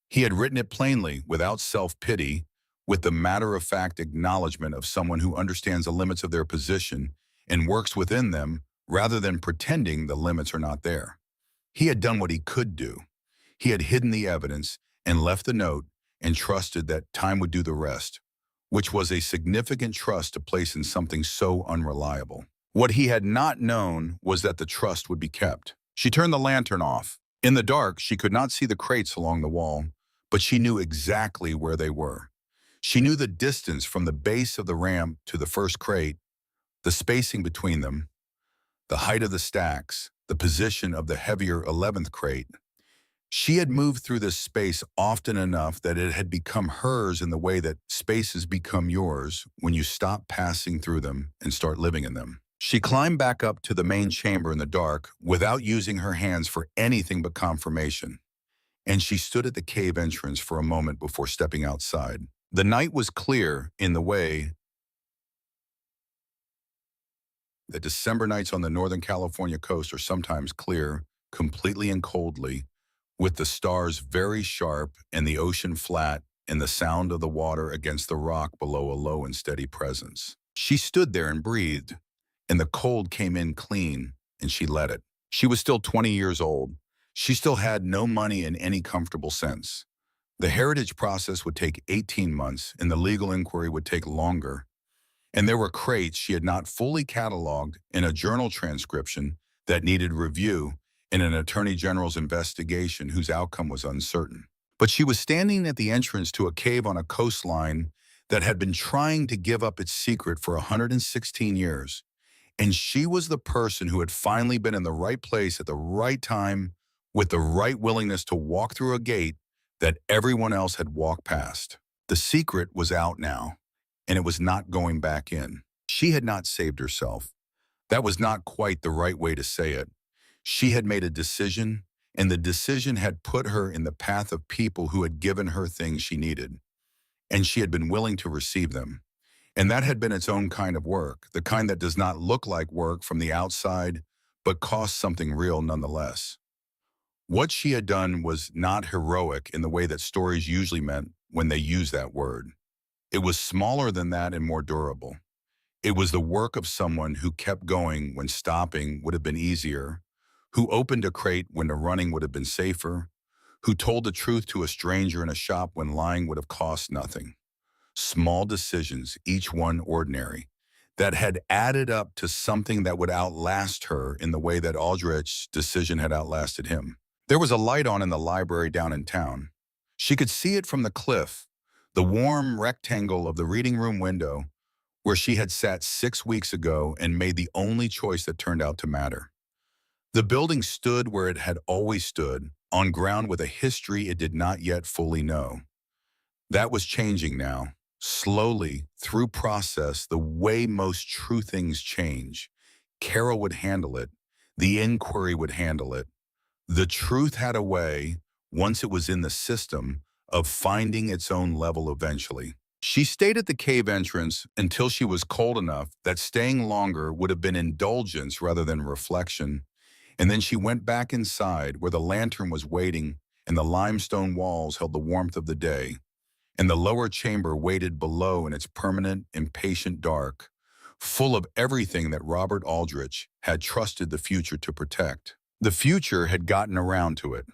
He had written it plainly, without self-pity, with the matter-of-fact acknowledgement of someone who understands the limits of their position and works within them rather than pretending the limits are not there. He had done what he could do. He had hidden the evidence and left the note and trusted that time would do the rest, which was a significant trust to place in something so unreliable. What he had not known was that the trust would be kept. She turned the lantern off. In the dark, she could not see the crates along the wall, but she knew exactly where they were. She knew the distance from the base of the ramp to the first crate, the spacing between them, the height of the stacks, the position of the heavier 11th crate. She had moved through this space often enough that it had become hers in the way that spaces become yours when you stop passing through them and start living in them. She climbed back up to the main chamber in the dark without using her hands for anything but confirmation, and she stood at the cave entrance for a moment before stepping outside. The night was clear in the way that December nights on the Northern California coast are sometimes clear, completely and coldly, with the stars very sharp and the ocean flat and the sound of the water against the rock below a low and steady presence. She stood there and breathed, and the cold came in clean, and she let it. She was still 20 years old. She still had no money in any comfortable sense. The heritage process would take 18 months, and the legal inquiry would take longer. And there were crates she had not fully cataloged in a journal transcription that needed review in an attorney general's investigation whose outcome was uncertain. But she was standing at the entrance to a cave on a coastline that had been trying to give up its secret for 116 years. And she was the person who had finally been in the right place at the right time with the right willingness to walk through a gate that everyone else had walked past. The secret was out now, and it was not going back in. She had not saved herself. That was not quite the right way to say it. She had made a decision, and the decision had put her in the path of people who had given her things she needed, and she had been willing to receive them. And that had been its own kind of work, the kind that does not look like work from the outside, but costs something real nonetheless. What she had done was not heroic in the way that stories usually meant when they use that word. It was smaller than that and more durable. It was the work of someone who kept going when stopping would have been easier, who opened a crate when the running would have been safer, who told the truth to a stranger in a shop when lying would have cost nothing. Small decisions, each one ordinary, that had added up to something that would outlast her in the way that Aldrich's decision had outlasted him. There was a light on in the library down in town. She could see it from the cliff, the warm rectangle of the reading room window where she had sat 6 weeks ago and made the only choice that turned out to matter. The building stood where it had always stood, on ground with a history it did not yet fully know. That was changing now, slowly, through process, the way most true things change. Carol would handle it. The inquiry would handle it. The truth had a way, once it was in the system, of finding its own level eventually. She stayed at the cave entrance until she was cold enough that staying longer would have been indulgence rather than reflection, and then she went back inside where the lantern was waiting and the limestone walls held the warmth of the day, and the lower chamber waited below in its permanent, impatient dark, full of everything that Robert Aldrich had trusted the future to protect. The future had gotten around to it.